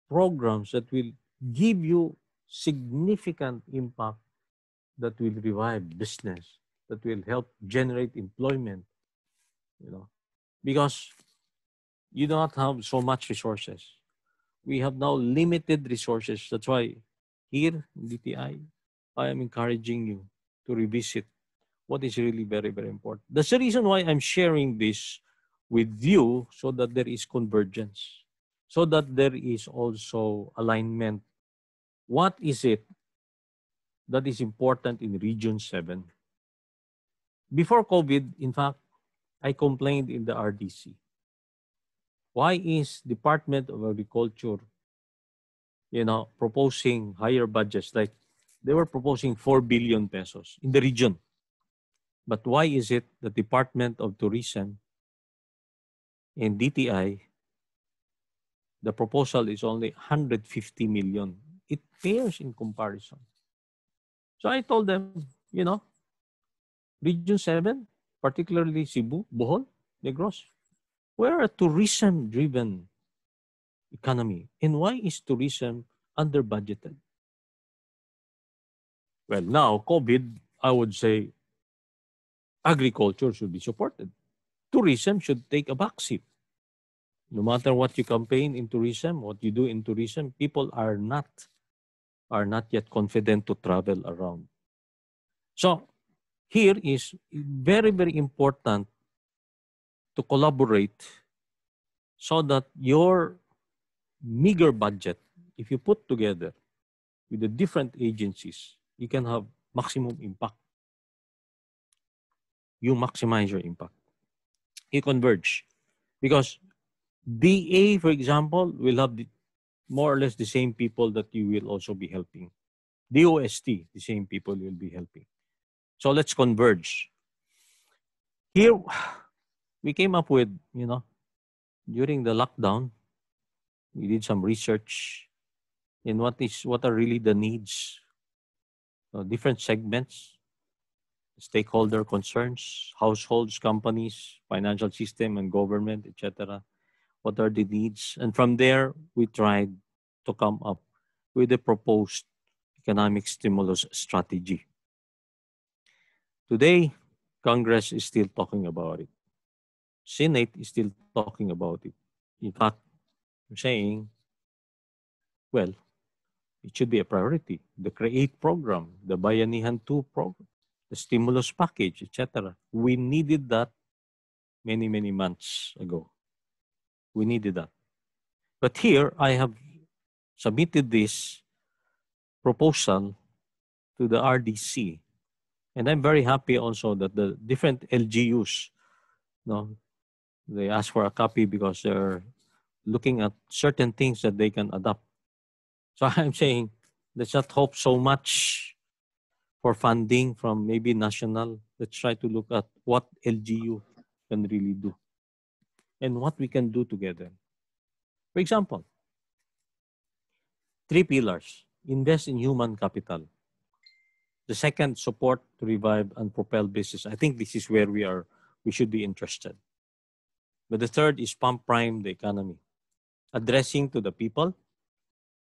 [SPEAKER 5] programs that will give you significant impact, that will revive business, that will help generate employment, because you do not have so much resources. We have now limited resources. That's why here in DTI, I am encouraging you to revisit what is really very, very important. That's the reason why I'm sharing this with you, so that there is convergence, so that there is also alignment. What is it that is important in Region 7? Before COVID, in fact, I complained in the RDC. Why is Department of Agriculture, proposing higher budgets? Like, they were proposing 4 billion pesos in the region. But why is it the Department of Tourism and DTI, the proposal is only 150 million? It pales in comparison. So I told them, Region 7, particularly Cebu, Bohol, Negros, we're a tourism-driven economy. And why is tourism under-budgeted? Well, now, COVID, I would say agriculture should be supported. Tourism should take a backseat. No matter what you campaign in tourism, what you do in tourism, people are not yet confident to travel around. So here is very, very important to collaborate, so that your meager budget, if you put together with the different agencies, you can have maximum impact. You maximize your impact. You converge. Because DA, for example, will have more or less the same people that you will also be helping. DOST, the same people you'll be helping. So let's converge. Here, we came up with, during the lockdown, we did some research in what are really the needs of different segments, stakeholder concerns, households, companies, financial system, and government, etc. What are the needs? And from there, we tried to come up with a proposed economic stimulus strategy. Today, Congress is still talking about it. Senate is still talking about it. In fact, I'm saying, well, it should be a priority. The CREATE program, the Bayanihan 2 program, the stimulus package, etc. We needed that many, many months ago. We needed that. But here, I have submitted this proposal to the RDC. And I'm very happy also that the different LGUs, they ask for a copy because they're looking at certain things that they can adopt. So I'm saying, let's not hope so much for funding from maybe national. Let's try to look at what LGU can really do and what we can do together. For example, 3 pillars. Invest in human capital. The second, support to revive and propel business. I think this is where we should be interested. But the third is pump prime the economy. Addressing to the people,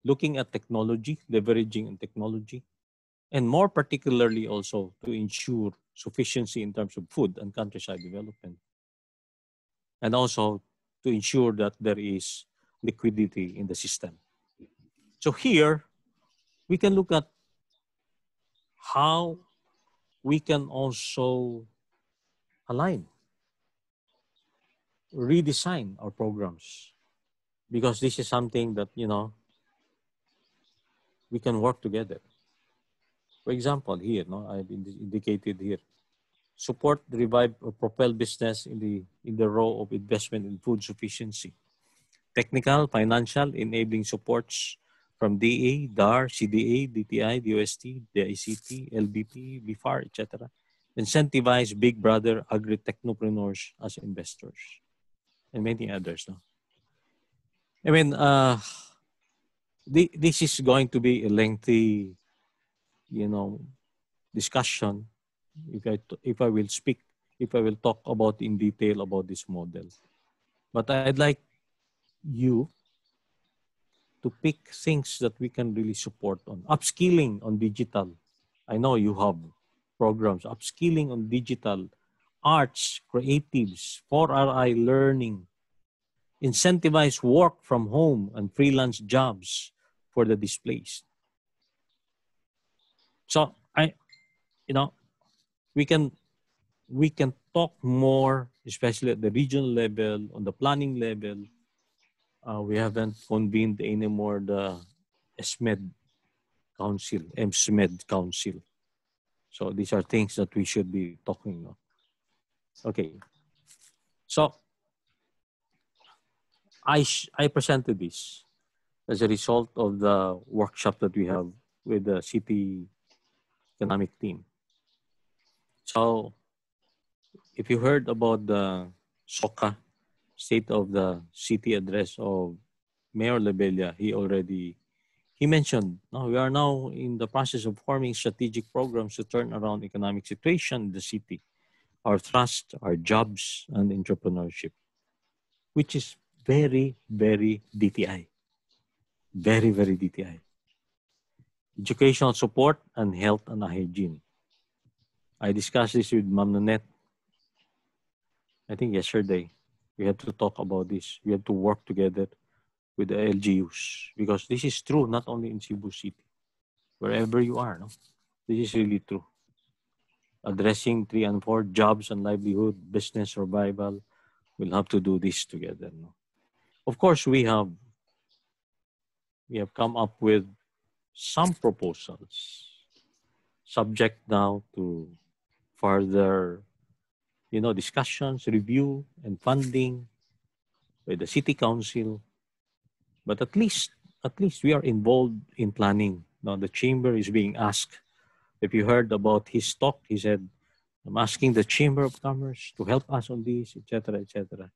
[SPEAKER 5] looking at technology, leveraging on technology, and more particularly also to ensure sufficiency in terms of food and countryside development. And also to ensure that there is liquidity in the system. So here, we can look at how we can also align, redesign our programs. Because this is something that, we can work together. For example, here, I've indicated here, support, revive, or propel business in the role of investment in food sufficiency. Technical, financial, enabling supports from DA, DAR, CDA, DTI, DOST, DICT, LBP, BIFAR, etc. Incentivize big brother agri-technopreneurs as investors. And many others. I mean, this is going to be a lengthy, discussion if I will talk about in detail about this model. But I'd like you to pick things that we can really support on. Upskilling on digital. I know you have programs. Upskilling on digital, arts, creatives, 4RI learning. Incentivize work from home and freelance jobs for the displaced. So we can talk more, especially at the regional level, on the planning level. We haven't convened anymore the EMSMED Council. So these are things that we should be talking about. Okay. So I presented this as a result of the workshop that we have with the city economic team. So if you heard about the SOCA, State of the City Address of Mayor Labella, he mentioned, we are now in the process of forming strategic programs to turn around economic situation in the city, our trust, our jobs, and entrepreneurship, which is very, very DTI. Very, very DTI. Educational support and health and hygiene. I discussed this with Ma'am Nanette, I think yesterday. We have to talk about this. We have to work together with the LGUs because this is true not only in Cebu City, wherever you are. This is really true. Addressing 3 and 4, jobs and livelihood, business survival, we'll have to do this together. Of course, we have come up with some proposals, subject now to further discussions, review, and funding by the city council. But at least we are involved in planning. Now the chamber is being asked. If you heard about his talk, he said, I'm asking the Chamber of Commerce to help us on this, etc., etc.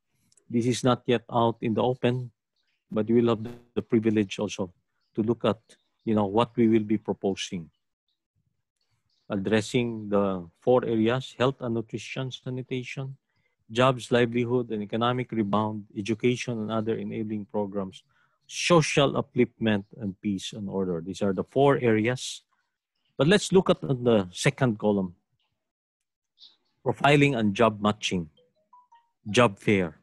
[SPEAKER 5] This is not yet out in the open, but we will have the privilege also to look at, what we will be proposing. Addressing the 4 areas: health and nutrition, sanitation, jobs, livelihood, and economic rebound, education and other enabling programs, social upliftment, and peace and order. These are the 4 areas. But let's look at the second column: profiling and job matching, job fair.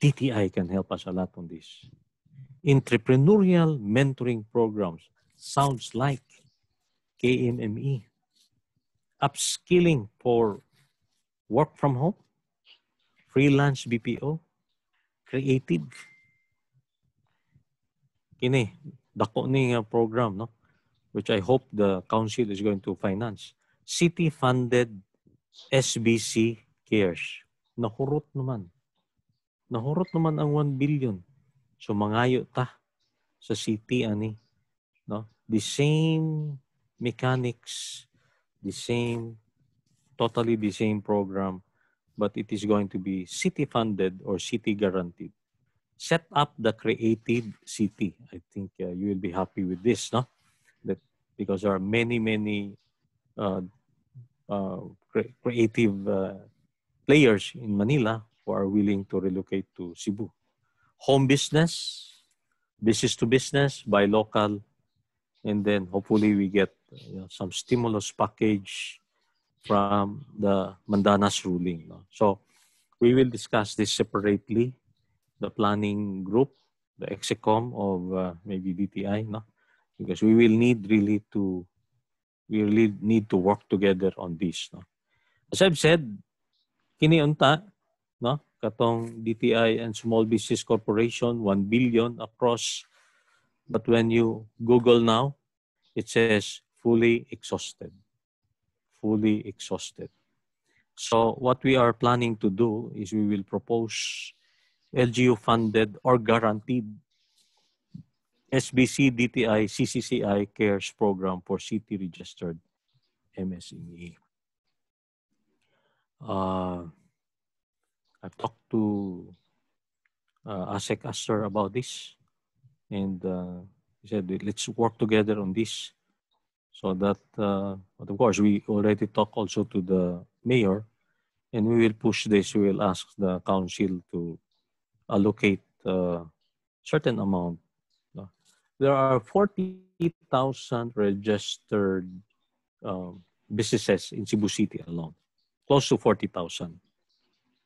[SPEAKER 5] DTI can help us a lot on this. Entrepreneurial mentoring programs. Sounds like KMME. Upskilling for work from home, freelance BPO, creative. Kini, dako ni nga program, no? Which I hope the council is going to finance. City-funded SBC cares. Nahurot naman. Nahurot naman ang 1 billion. So mangayo ta sa city ani, no? The same mechanics, totally the same program, but it is going to be city-funded or city-guaranteed. Set up the creative city. I think you will be happy with this, no? Because there are many creative players in Manila who are willing to relocate to Cebu. Home business to business, buy local, and then hopefully we get some stimulus package from the Mandanas ruling. No? So we will discuss this separately. The planning group, the EXECOM of maybe DTI, no? Because we will need to work together on this. No? As I've said, kiniunta, no? Katong DTI and Small Business Corporation, 1 billion across. But when you Google now, it says fully exhausted. Fully exhausted. So what we are planning to do is we will propose LGU funded or guaranteed SBC, DTI, CCCI CARES program for city registered MSME. I've talked to ASEC Astor about this, and he said, let's work together on this. So that, but of course, we already talked also to the mayor, and we will push this. We will ask the council to allocate a certain amount. There are 40,000 registered businesses in Cebu City alone, close to 40,000.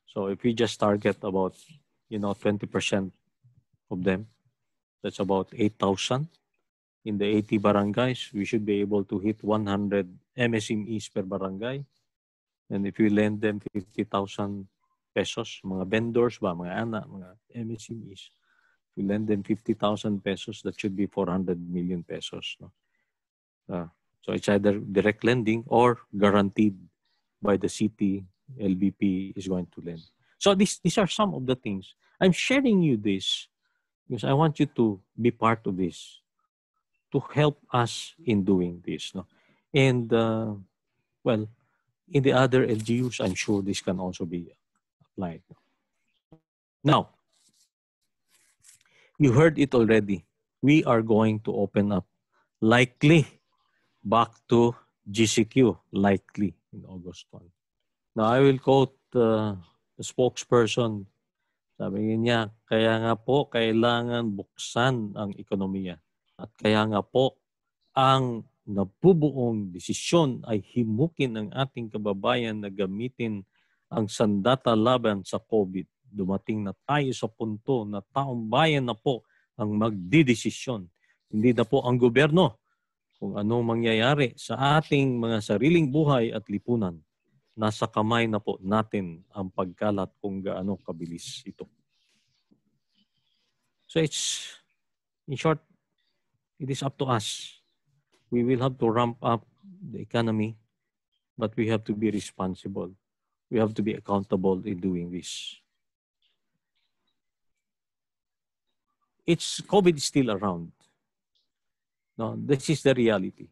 [SPEAKER 5] So if we just target about, 20% of them, that's about 8,000. In the 80 barangays, we should be able to hit 100 MSMEs per barangay. And if we lend them 50,000 pesos, mga vendors ba, mga anak, mga MSMEs, we lend them 50,000 pesos, that should be 400 million pesos. No? So it's either direct lending or guaranteed by the city. LBP is going to lend. So these are some of the things. I'm sharing you this because I want you to be part of this, to help us in doing this. No? And, well, in the other LGUs, I'm sure this can also be applied. Now, you heard it already. We are going to open up, likely, back to GCQ, likely, in August 1. Now, I will quote the spokesperson. Sabi niya, kaya nga po, kailangan buksan ang ekonomiya. At kaya nga po, ang nabubuong desisyon ay himukin ng ating kababayan na gamitin ang sandata laban sa COVID. Dumating na tayo sa punto na taong bayan na po ang magdidesisyon. Hindi na po ang gobyerno kung anong mangyayari sa ating mga sariling buhay at lipunan. Nasa kamay na po natin ang pagkalat kung gaano kabilis ito. So it's, in short, it is up to us. We will have to ramp up the economy, but we have to be responsible. We have to be accountable in doing this. COVID is still around. No, this is the reality.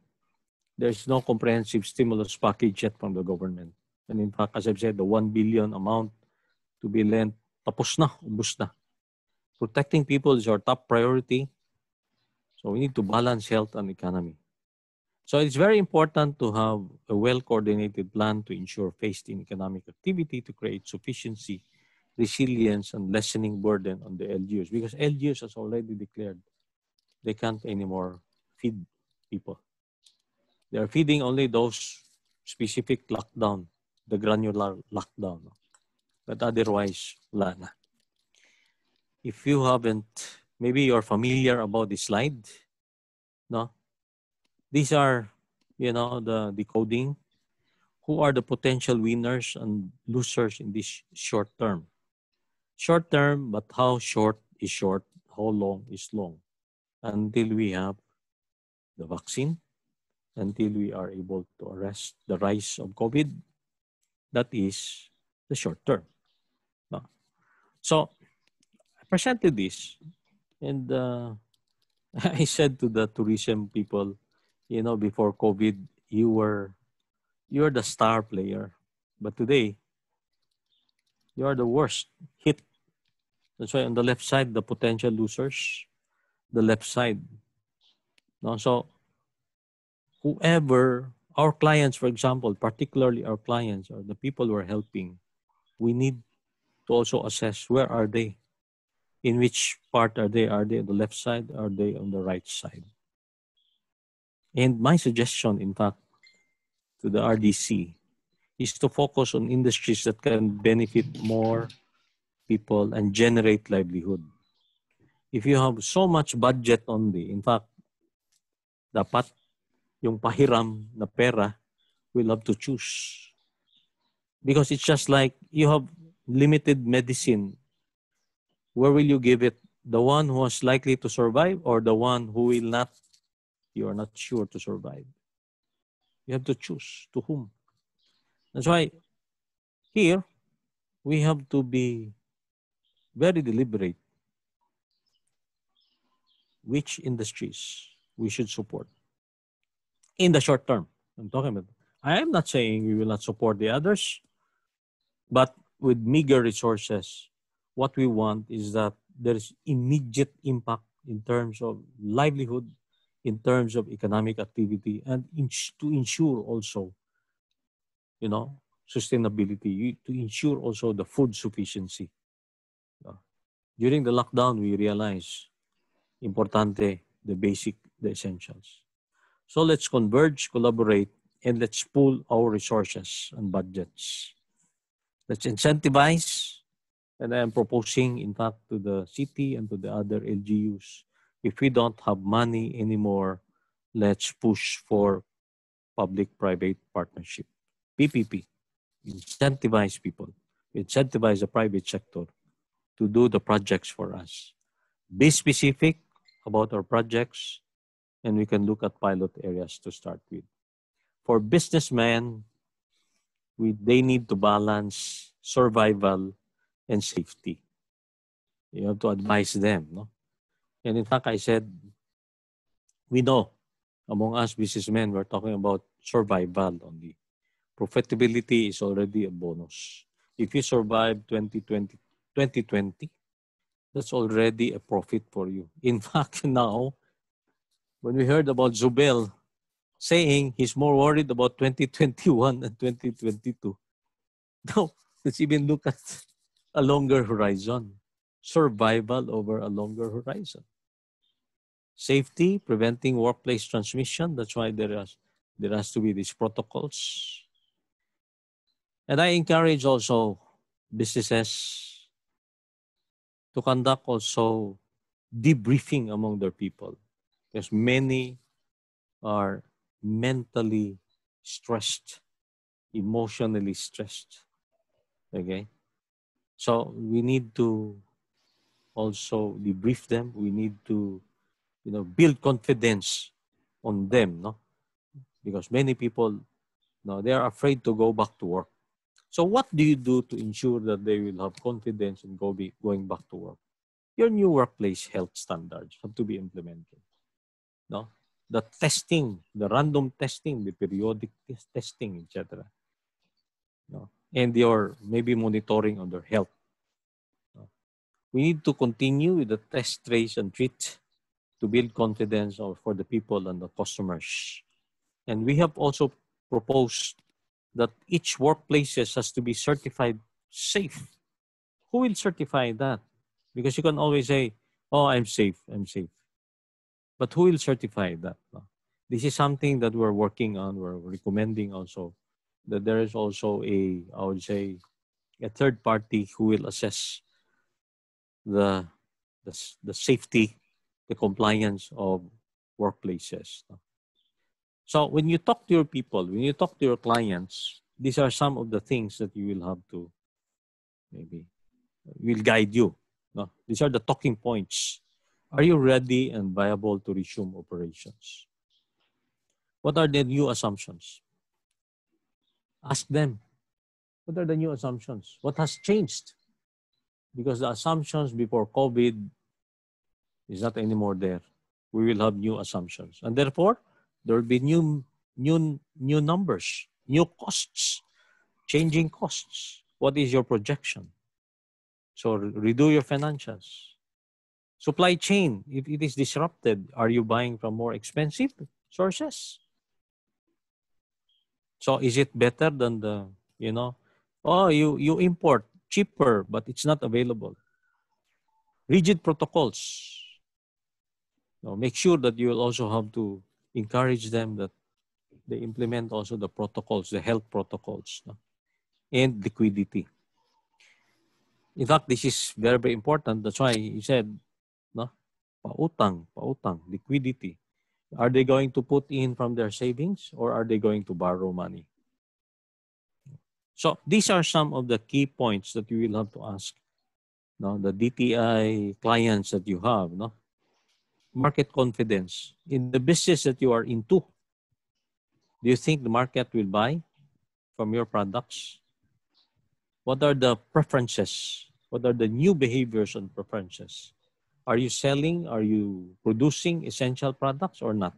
[SPEAKER 5] There's no comprehensive stimulus package yet from the government. And in fact, as I've said, the 1 billion amount to be lent tapos na, ubus na. Protecting people is our top priority. So we need to balance health and economy. So it's very important to have a well-coordinated plan to ensure phased-in economic activity to create sufficiency, resilience, and lessening burden on the LGUs. Because LGUs has already declared they can't anymore feed people. They are feeding only those specific lockdown, the granular lockdown. But otherwise, wala na. If you haven't, maybe you're familiar about this slide, no? These are, the decoding. Who are the potential winners and losers in this short term? Short term, but how short is short? How long is long? Until we have the vaccine, until we are able to arrest the rise of COVID, that is the short term. No? So I presented this, and I said to the tourism people, before COVID, you're the star player, but today you are the worst hit. That's why on the left side, the potential losers, the left side. No? So whoever, our clients, for example, particularly our clients or the people we're helping, we need to also assess where are they? In which part are they? Are they on the left side? Are they on the right side? And my suggestion, in fact, to the RDC is to focus on industries that can benefit more people and generate livelihood. If you have so much budget only, in fact, dapat yung pahiram na pera, we'll have to choose. Because it's just like you have limited medicine. Where will you give it? The one who is likely to survive or the one who will not, you are not sure to survive? You have to choose to whom. That's why here we have to be very deliberate which industries we should support in the short term. I'm talking about. I am not saying we will not support the others, but with meager resources, what we want is that there is immediate impact in terms of livelihood, in terms of economic activity, and to ensure also, sustainability, to ensure also the food sufficiency. During the lockdown, we realized importante, the basic, the essentials. So let's converge, collaborate, and let's pool our resources and budgets. Let's incentivize, and I am proposing, in fact, to the city and to the other LGUs, if we don't have money anymore, let's push for public-private partnership, PPP. Incentivize people, incentivize the private sector to do the projects for us. Be specific about our projects, and we can look at pilot areas to start with. For businessmen, they need to balance survival and safety. You have to advise them. No? And in fact, I said, we know among us businessmen, we're talking about survival only. Profitability is already a bonus. If you survive 2020, that's already a profit for you. In fact, now, when we heard about Zubel saying he's more worried about 2021 and 2022, now let's even look at a longer horizon. Survival over a longer horizon. Safety, preventing workplace transmission. That's why there has to be these protocols. And I encourage also businesses to conduct also debriefing among their people, because many are mentally stressed, emotionally stressed. Okay? So we need to also debrief them. We need to, build confidence on them, no? Because many people, they are afraid to go back to work. So what do you do to ensure that they will have confidence in going back to work? Your new workplace health standards have to be implemented. No? The testing, the random testing, the periodic testing, etc. No? And your maybe monitoring on their health. We need to continue with the test, trace, and treat to build confidence for the people and the customers. And we have also proposed that each workplaces has to be certified safe. Who will certify that? Because you can always say, oh, I'm safe. But who will certify that? This is something that we're working on. We're recommending also that there is also a third party who will assess the safety, the compliance of workplaces. So when you talk to your people, when you talk to your clients, these are some of the things that you will have to maybe will guide you. No? These are the talking points. Are you ready and viable to resume operations? What are the new assumptions? Ask them. What are the new assumptions? What has changed? Because the assumptions before COVID is not anymore there. We will have new assumptions. And therefore, there will be new numbers, new costs, changing costs. What is your projection? So redo your financials. Supply chain, if it is disrupted, are you buying from more expensive sources? So is it better than the, you import cheaper, but it's not available. Rigid protocols. Now, make sure that you will also have to encourage them that they implement also the protocols, the health protocols, and liquidity. In fact, this is very, very important. That's why he said, pautang, liquidity. Are they going to put in from their savings or are they going to borrow money? So these are some of the key points that you will have to ask the DTI clients that you have. Market confidence. In the business that you are into, do you think the market will buy from your products? What are the preferences? What are the new behaviors and preferences? Are you selling? Are you producing essential products or not?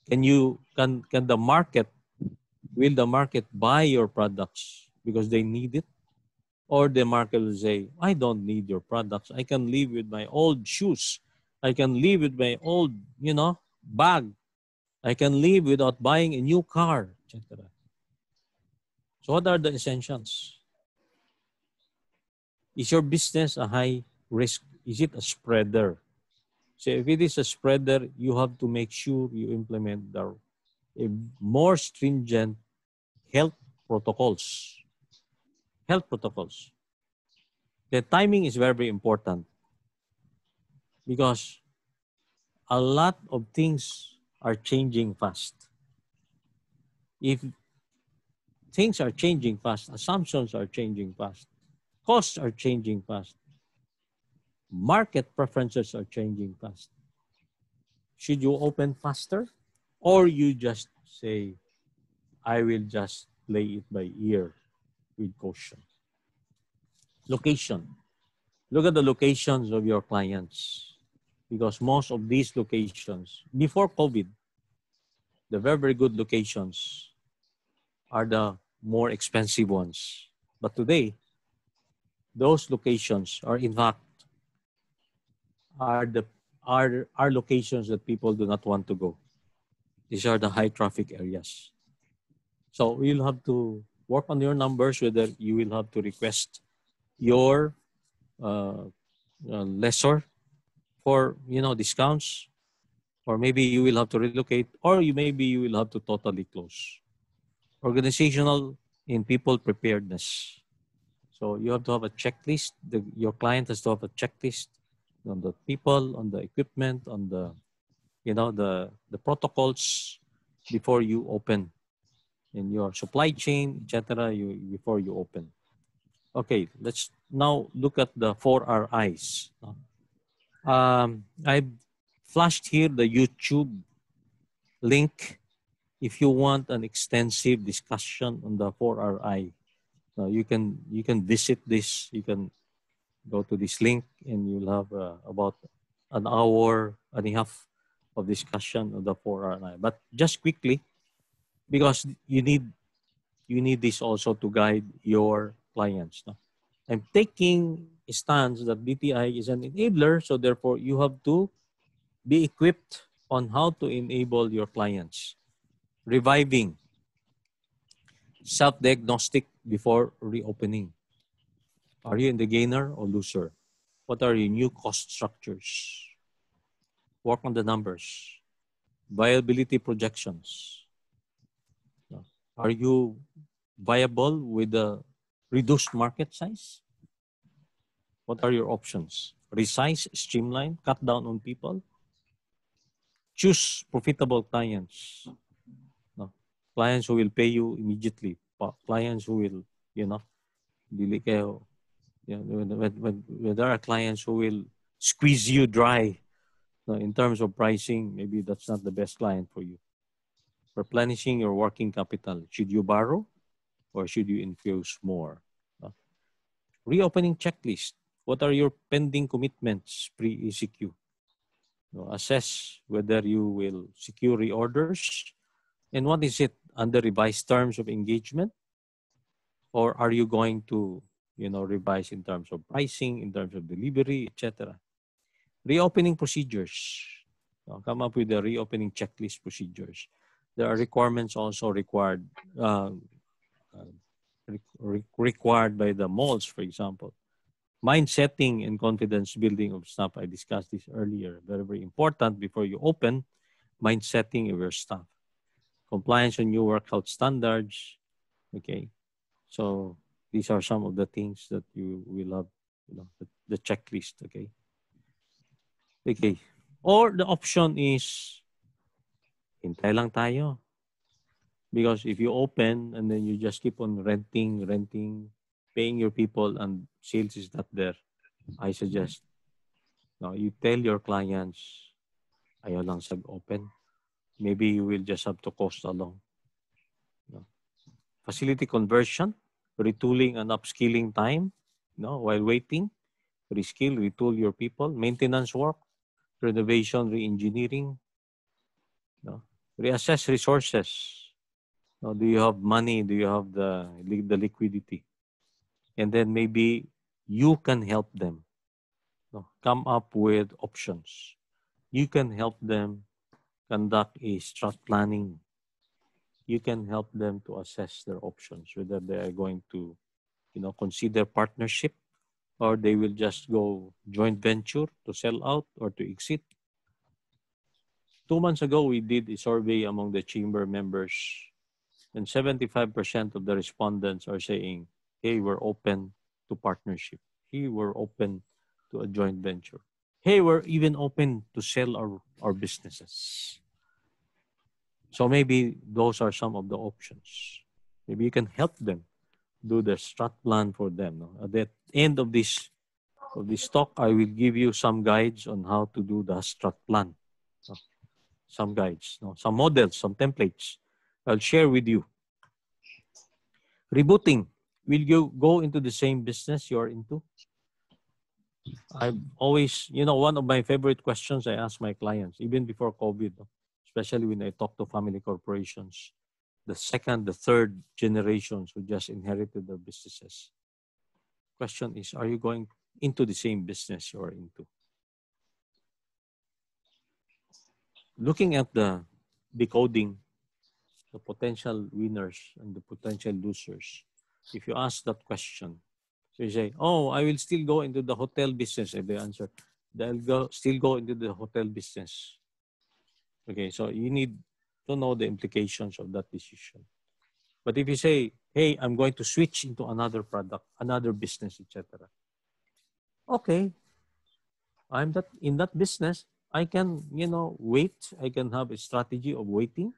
[SPEAKER 5] Can the market, will the market buy your products because they need it? Or the market will say, I don't need your products. I can live with my old shoes. I can live with my old, bag. I can live without buying a new car, etc. So what are the essentials? Is your business a high risk? Is it a spreader? So if it is a spreader, you have to make sure you implement a more stringent health protocols. Health protocols. The timing is very, very important because a lot of things are changing fast. If things are changing fast, assumptions are changing fast, costs are changing fast, market preferences are changing fast. Should you open faster or you just say, I will just play it by ear with caution? Location. Look at the locations of your clients because most of these locations, before COVID, the very, very good locations are the more expensive ones. But today, those locations are in fact are locations that people do not want to go. These are the high traffic areas. So we'll have to work on your numbers, whether you will have to request your lessor for discounts, or maybe you will have to relocate, or maybe you will have to totally close. Organizational in people preparedness. So you have to have a checklist. Your client has to have a checklist on the people, on the equipment, on the the protocols before you open in your supply chain, etc. Before you open. Okay, let's now look at the 4RIs. I flashed here the YouTube link if you want an extensive discussion on the 4RI. You can visit this. You can go to this link and you'll have about an hour and a half of discussion of the 4RI. But just quickly, because you need this also to guide your clients. I'm taking stance that DTI is an enabler, so therefore you have to be equipped on how to enable your clients. Reviving, self-diagnostic before reopening. Are you in the gainer or loser? What are your new cost structures? Work on the numbers. Viability projections. Are you viable with a reduced market size? What are your options? Resize, streamline, cut down on people. Choose profitable clients. Clients who will pay you immediately. Clients who will, dili kayo. When there are clients who will squeeze you dry in terms of pricing, maybe that's not the best client for you. Replenishing your working capital. Should you borrow or should you infuse more? Reopening checklist. What are your pending commitments pre-ECQ? Assess whether you will secure reorders and what is it under revised terms of engagement, or are you going to revise in terms of pricing, in terms of delivery, etc. Reopening procedures. Come up with the reopening checklist procedures. There are requirements also required required by the malls, for example. Mind setting and confidence building of staff. I discussed this earlier. Very, very important before you open. Mind setting of your staff. Compliance on new work health standards. Okay. So these are some of the things that you will have, the checklist. Okay. Okay. Or the option is, hintay lang tayo. Because if you open and then you just keep on renting, paying your people and sales is not there, I suggest, you tell your clients, ayaw lang sag-open. Maybe you will just have to cost along. Facility conversion, retooling and upskilling time, while waiting. Reskill, retool your people. Maintenance work, renovation, re-engineering. Reassess resources. Do you have money? Do you have the liquidity? And then maybe you can help them come up with options. You can help them conduct a strat planning. You can help them to assess their options, whether they are going to, consider partnership or they will just go joint venture to sell out or to exit. 2 months ago, we did a survey among the chamber members, and 75% of the respondents are saying, hey, we're open to partnership. Hey, we're open to a joint venture. Hey, we're even open to sell our businesses. So maybe those are some of the options. Maybe you can help them do the strat plan for them. At the end of this talk, I will give you some guides on how to do the strat plan. Some guides, some models, some templates. I'll share with you. Rebooting. Will you go into the same business you're into? I've always, one of my favorite questions I ask my clients, even before COVID, especially when I talk to family corporations, the second, the third generations who just inherited their businesses. Question is, are you going into the same business you're into? Looking at the decoding, the potential winners and the potential losers. If you ask that question, so you say, oh, I will still go into the hotel business. And they answer, they'll still go into the hotel business. Okay, so you need to know the implications of that decision. But if you say, hey, I'm going to switch into another product, another business, etc. Okay, I'm in that business. I can, wait. I can have a strategy of waiting.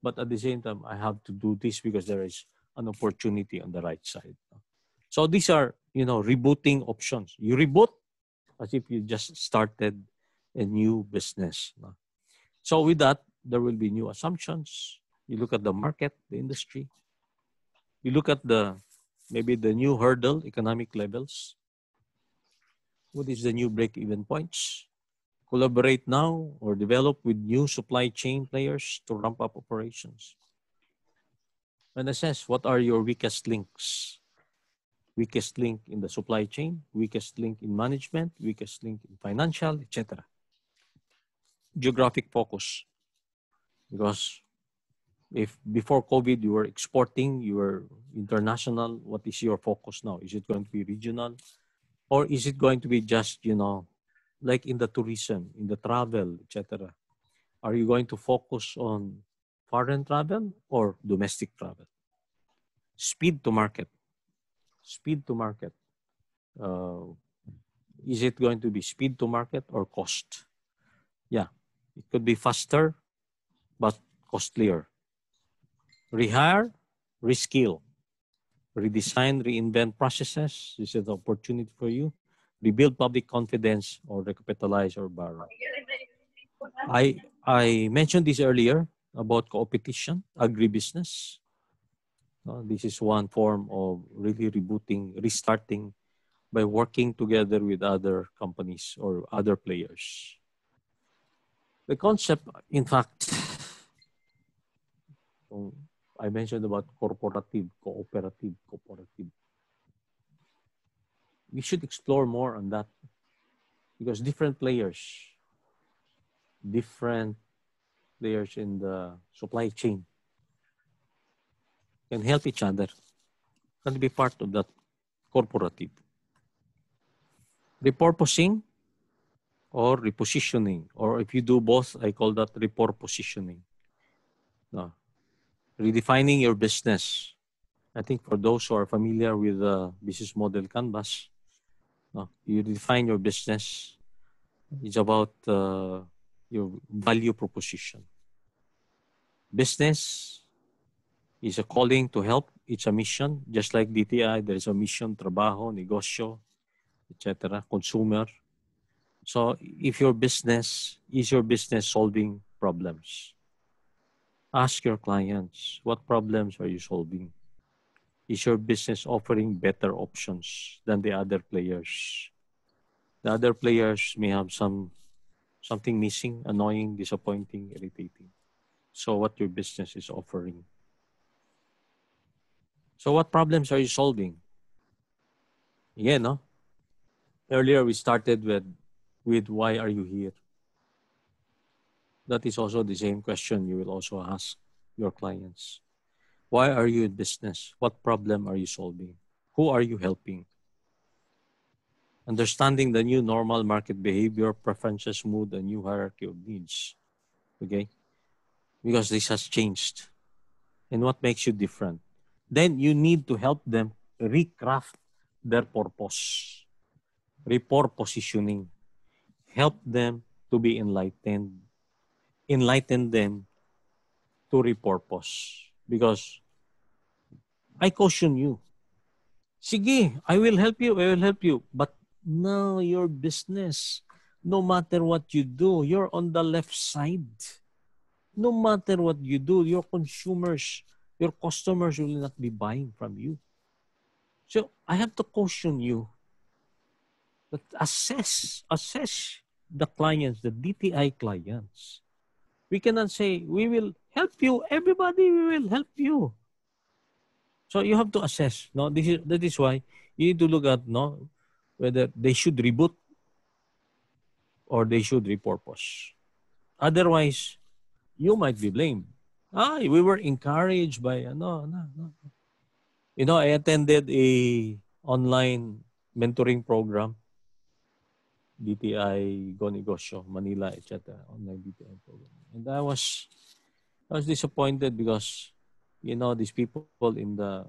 [SPEAKER 5] But at the same time, I have to do this because there is an opportunity on the right side. So these are, rebooting options. You reboot as if you just started a new business. So with that, there will be new assumptions. You look at the market, the industry. You look at maybe the new hurdle, economic levels. What is the new break-even points? Collaborate now or develop with new supply chain players to ramp up operations. And assess what are your weakest links weakest link in the supply chain, weakest link in management, weakest link in financial, etc. Geographic focus, because if before COVID you were exporting, you were international, what is your focus now? Is it going to be regional, or is it going to be just, like in the tourism, in the travel, etc.? Are you going to focus on foreign travel or domestic travel? Speed to market. Speed to market. Is it going to be speed to market or cost? Yeah, it could be faster, but costlier. Rehire, reskill, redesign, reinvent processes. This is the opportunity for you. Rebuild public confidence or recapitalize or borrow. I mentioned this earlier about competition, agribusiness. This is one form of really rebooting, restarting by working together with other companies or other players. The concept, in fact, I mentioned about corporative, cooperative. We should explore more on that because different players in the supply chain can help each other, can be part of that corporative. Repurposing or repositioning, or if you do both, I call that repositioning. No. Redefining your business. I think for those who are familiar with the business model canvas, you define your business. It's about your value proposition. Business is a calling to help. It's a mission. Just like DTI, there is a mission, trabajo, negosyo, etc., consumer. So if your business, is your business solving problems? Ask your clients, what problems are you solving? Is your business offering better options than the other players? The other players may have something missing, annoying, disappointing, irritating. So what your business is offering. So what problems are you solving? Again, no? Earlier we started with why are you here? That is also the same question you will also ask your clients. Why are you in business? What problem are you solving? Who are you helping? Understanding the new normal market behavior, preferences, mood, and new hierarchy of needs. Okay? Because this has changed. And what makes you different? Then you need to help them recraft their purpose. Repositioning. Help them to be enlightened. Enlighten them to repurpose. Because I caution you. Sige, I will help you. But no, your business, no matter what you do, you're on the left side. No matter what you do, your consumers, your customers will not be buying from you. So I have to caution you that assess the clients, the DTI clients. We cannot say, we will help you, everybody, we will help you. So you have to assess. No, that is why you need to look at whether they should reboot or they should repurpose. Otherwise, you might be blamed. We were encouraged by no. I attended a online mentoring program, DTI Go Negosyo, Manila, etc. Online DTI program, and I was disappointed because these people in the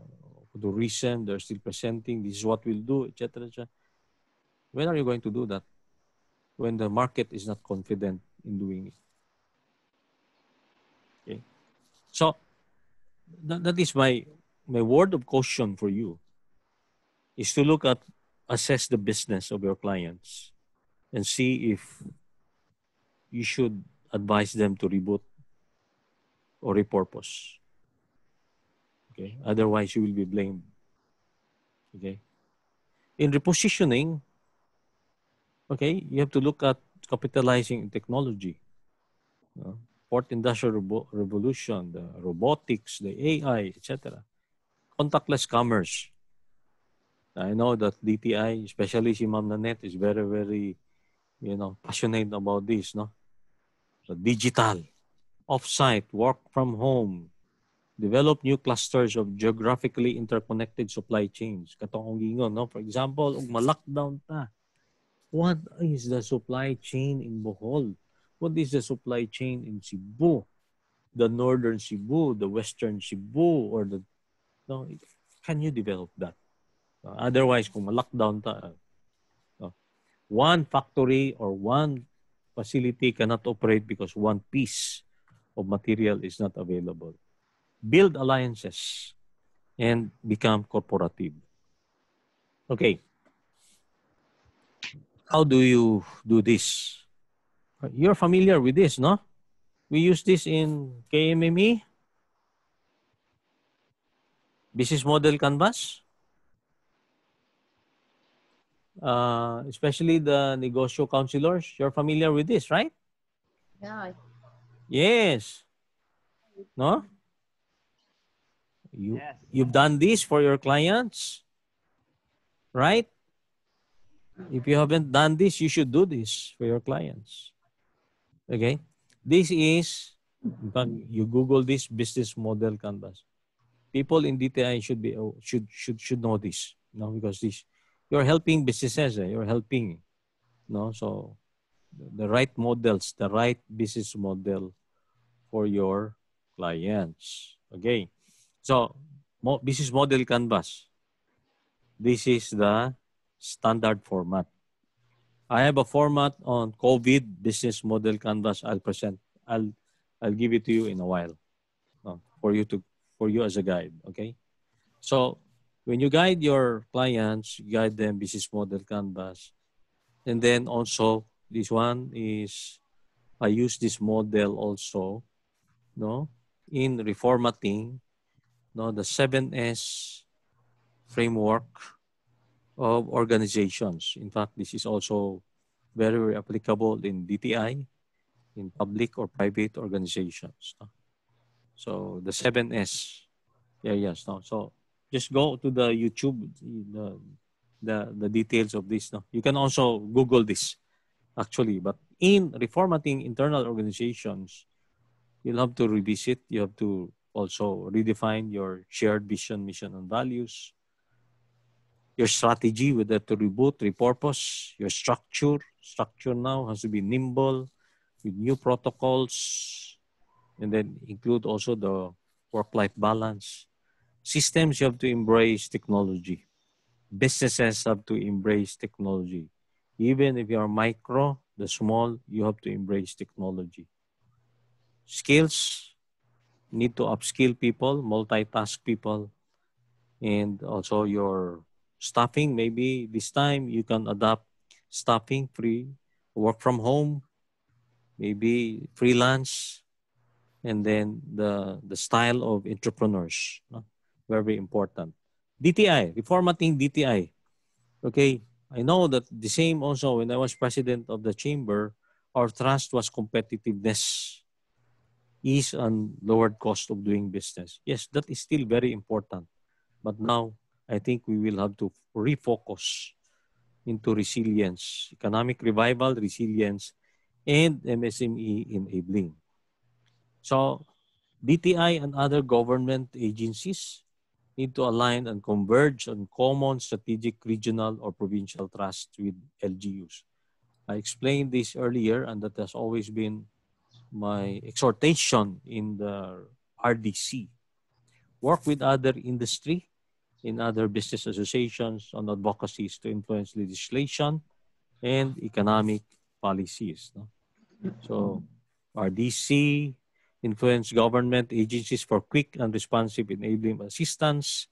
[SPEAKER 5] tourism, they're still presenting, this is what we'll do, etc. When are you going to do that? When the market is not confident in doing it. Okay. So that is my word of caution for you, is to assess the business of your clients and see if you should advise them to reboot or repurpose. Okay. Otherwise, you will be blamed. Okay. In repositioning, okay, you have to look at capitalizing technology. Fourth Industrial Revolution, the robotics, the AI, etc. Contactless commerce. I know that DTI, especially si Ma'am Nanette, is very, very, passionate about this, no? So digital, off-site, work from home, develop new clusters of geographically interconnected supply chains. Katong gingon, no? For example, ug ma-lockdown ta. What is the supply chain in Bohol? What is the supply chain in Cebu? The northern Cebu, the western Cebu, or the no? Can you develop that? Otherwise, kung ma-lockdown ta, one factory or one facility cannot operate because one piece of material is not available. Build alliances and become corporative. Okay. How do you do this? You're familiar with this, no? We use this in KMME, Business Model Canvas, especially the negosyo counselors. You're familiar with this, right?
[SPEAKER 6] Yeah.
[SPEAKER 5] Yes. No? You've done this for your clients, right? If you haven't done this, you should do this for your clients. Okay? This is, you Google this business model canvas. People in DTI should know this, because this, you're helping businesses, you're helping, so the right models, the right business model for your clients. Okay? So, business model canvas. This is the standard format. I have a format on COVID business model canvas. I'll present. I'll give it to you in a while, for you as a guide. Okay. So when you guide your clients, you guide them business model canvas, and then also this one is I use this model also, in reformatting, the 7S framework of organizations. In fact, this is also very, very applicable in DTI, in public or private organizations. So the 7S areas. So just go to the YouTube, the details of this. You can also Google this, actually. But in reformatting internal organizations, you'll have to revisit. You have to also redefine your shared vision, mission, and values. Your strategy, whether to reboot, repurpose, your structure. Structure now has to be nimble with new protocols, and then include also the work-life balance. Systems, you have to embrace technology. Businesses have to embrace technology. Even if you are micro, the small, you have to embrace technology. Skills, need to upskill people, multitask people, and also your staffing. Maybe this time you can adopt staffing, free, work from home, maybe freelance, and then the style of entrepreneurs, very important. DTI, reformatting DTI. Okay, I know that the same also when I was president of the chamber, our thrust was competitiveness, ease and lowered cost of doing business. Yes, that is still very important. But now I think we will have to refocus into resilience, economic revival, resilience, and MSME enabling. So DTI and other government agencies need to align and converge on common strategic regional or provincial trust with LGUs. I explained this earlier, and that has always been my exhortation in the RDC. Work with other industry in other business associations on advocacies to influence legislation and economic policies. So RDC, influence government agencies for quick and responsive enabling assistance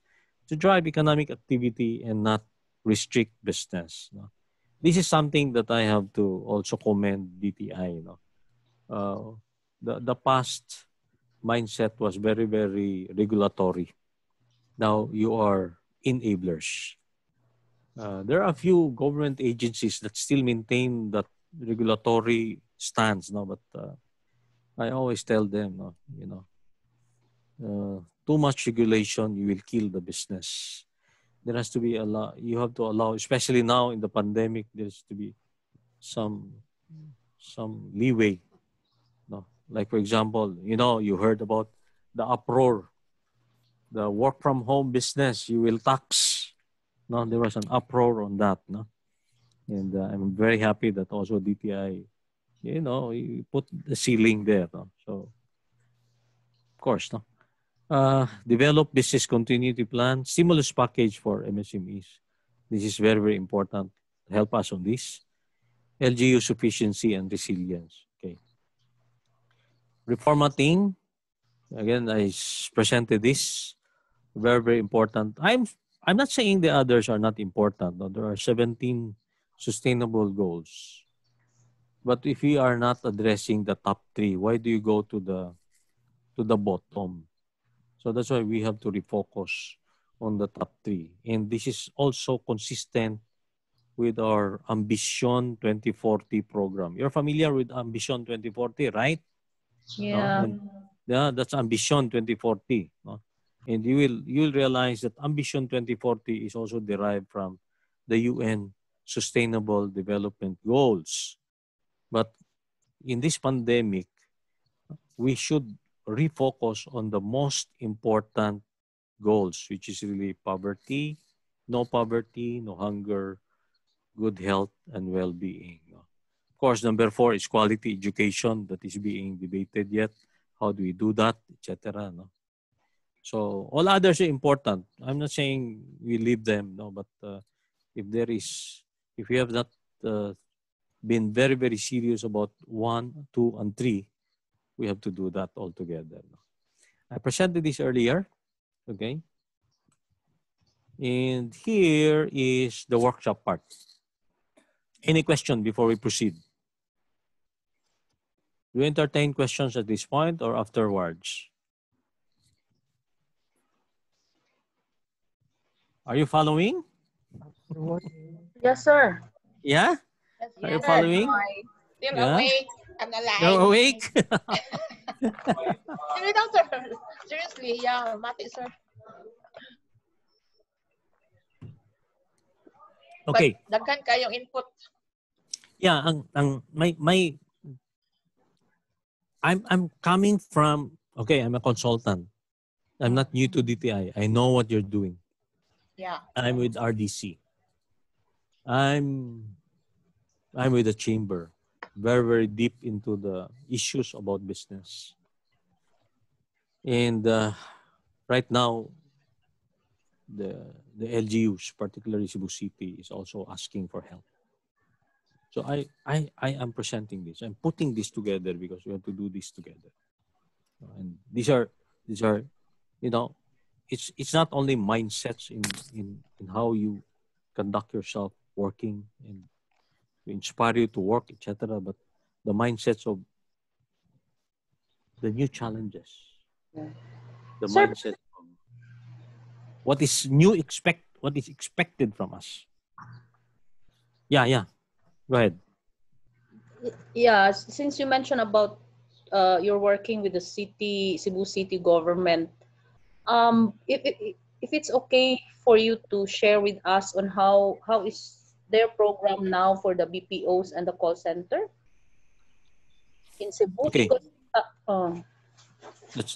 [SPEAKER 5] to drive economic activity and not restrict business. This is something that I have to also commend DTI. The past mindset was very, very regulatory. Now you are enablers. There are a few government agencies that still maintain that regulatory stance, but I always tell them, too much regulation, you will kill the business. there has to be a lot. You have to allow, especially now in the pandemic, there's to be some leeway. No, like for example, you heard about the uproar, the work from home business. You will tax. No, there was an uproar on that. No, and I'm very happy that also DTI, you put the ceiling there. No? So of course, no. Develop business continuity plan, stimulus package for MSMEs. This is very, very important. Help us on this. LGU sufficiency and resilience. Okay. Reformatting. Again, I presented this. Very, very important. I'm not saying the others are not important. No? There are 17 sustainable goals. But if we are not addressing the top 3, why do you go to the bottom? So that's why we have to refocus on the top 3. And this is also consistent with our Ambition 2040 program. You're familiar with Ambition 2040, right?
[SPEAKER 6] Yeah.
[SPEAKER 5] Yeah, that's Ambition 2040. No? And you'll realize that Ambition 2040 is also derived from the UN Sustainable Development Goals. But in this pandemic, we should refocus on the most important goals, which is really poverty, no hunger, good health, and well-being. Of course, number 4 is quality education that is being debated yet. How do we do that, etc. No? So all others are important. I'm not saying we leave them, no, but if we have not been very, very serious about 1, 2, and 3, we have to do that all together. I presented this earlier, okay? And here is the workshop part. Any question before we proceed? Do you entertain questions at this point or afterwards? Are you following?
[SPEAKER 6] Yes, sir.
[SPEAKER 5] Yeah? Are you following?
[SPEAKER 6] Still
[SPEAKER 5] Yeah?
[SPEAKER 6] awake and alive.
[SPEAKER 5] You're awake?
[SPEAKER 6] Seriously, daw, sir. Seriously, yeah, mati, sir.
[SPEAKER 5] Okay.
[SPEAKER 6] But daghan kayong input.
[SPEAKER 5] Yeah, I'm coming from, okay, I'm a consultant. I'm not new to DTI. I know what you're doing.
[SPEAKER 6] Yeah.
[SPEAKER 5] I'm with RDC. I'm with the chamber. Very, very deep into the issues about business. And right now, the LGUs, particularly Cebu City, is also asking for help. So I am presenting this. I'm putting this together because we have to do this together. And these are it's not only mindsets in how you conduct yourself working and to inspire you to work, etc., but the mindsets of the new challenges, the mindset of what is expected from us. Yeah. Go ahead.
[SPEAKER 7] Yeah, since you mentioned about you're working with the Cebu City government, if it's okay for you to share with us on how is their program now for the BPOs and the call center in Cebu?
[SPEAKER 5] Okay.
[SPEAKER 7] Because,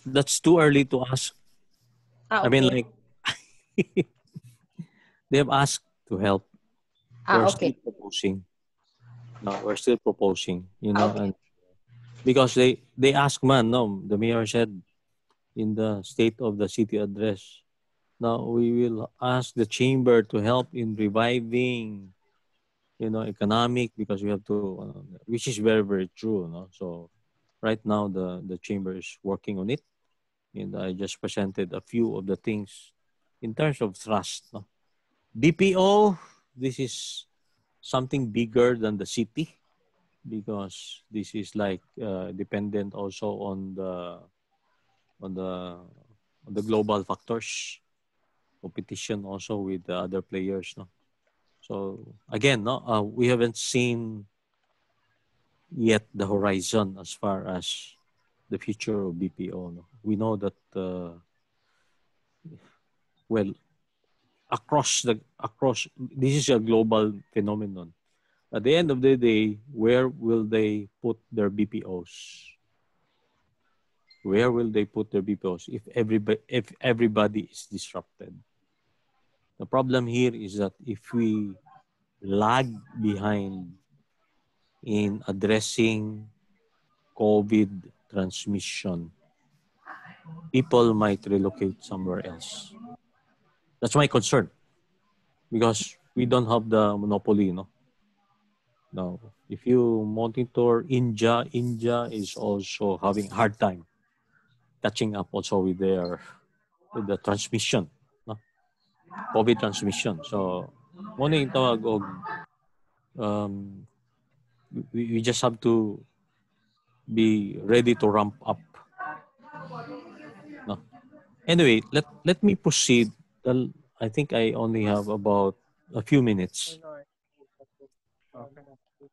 [SPEAKER 5] That's too early to ask.
[SPEAKER 7] okay.
[SPEAKER 5] I mean, like, they have asked to help. We're
[SPEAKER 7] okay.
[SPEAKER 5] still proposing. No, we're still proposing,
[SPEAKER 7] Okay.
[SPEAKER 5] and because they ask, the mayor said in the State of the City address, now we will ask the chamber to help in reviving, economic, because we have to, which is very, very true. No? So right now the chamber is working on it. And I just presented a few of the things in terms of trust. No? BPO, this is something bigger than the city because this is like dependent also on the global factors, competition also with the other players. No? So again, we haven't seen yet the horizon as far as the future of BPO. No? We know that, across. This is a global phenomenon. At the end of the day, where will they put their BPOs? Where will they put their BPOs if everybody is disrupted? The problem here is that if we lag behind in addressing COVID transmission, people might relocate somewhere else. That's my concern, because we don't have the monopoly, no? Now, if you monitor India is also having a hard time catching up also with the transmission, no? COVID transmission. So, muna yung tawag og, we just have to be ready to ramp up. No? Anyway, let me proceed. I think I only have about a few minutes.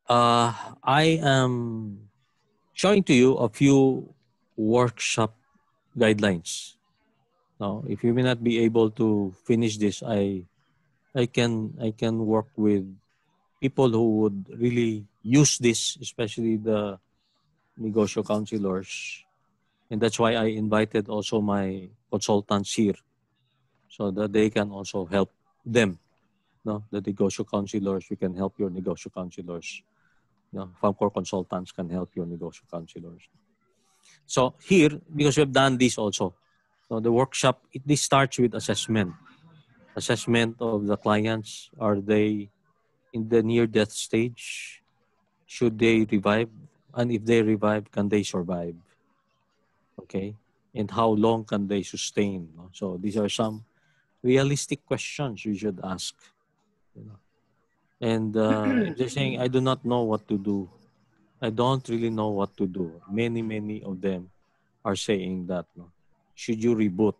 [SPEAKER 5] I am showing to you a few workshop guidelines. Now, if you may not be able to finish this, I can work with people who would really use this, especially the negosyo counselors. And that's why I invited also my consultants here, so that they can also help them. No, the negosyo counselors, we can help your negosyo counselors. No, FarmCore consultants can help your negosyo counselors. So here, because we've done this also, so the workshop, this starts with assessment. Assessment of the clients. Are they in the near-death stage? Should they revive? And if they revive, can they survive? Okay. And how long can they sustain? So these are some realistic questions we should ask. You know. And if they're saying, I do not know what to do, I don't really know what to do. Many of them are saying that, no? Should you reboot,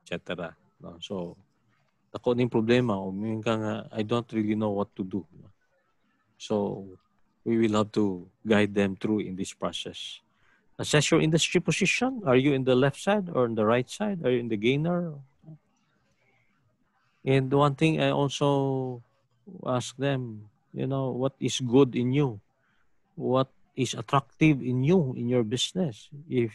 [SPEAKER 5] etc. No? So, ako yung problema, I don't really know what to do. No? So, we will have to guide them through in this process. Assess your industry position. Are you in the left side or in the right side? Are you in the gainer? And one thing I also ask them, what is good in you? What is attractive in you, in your business? If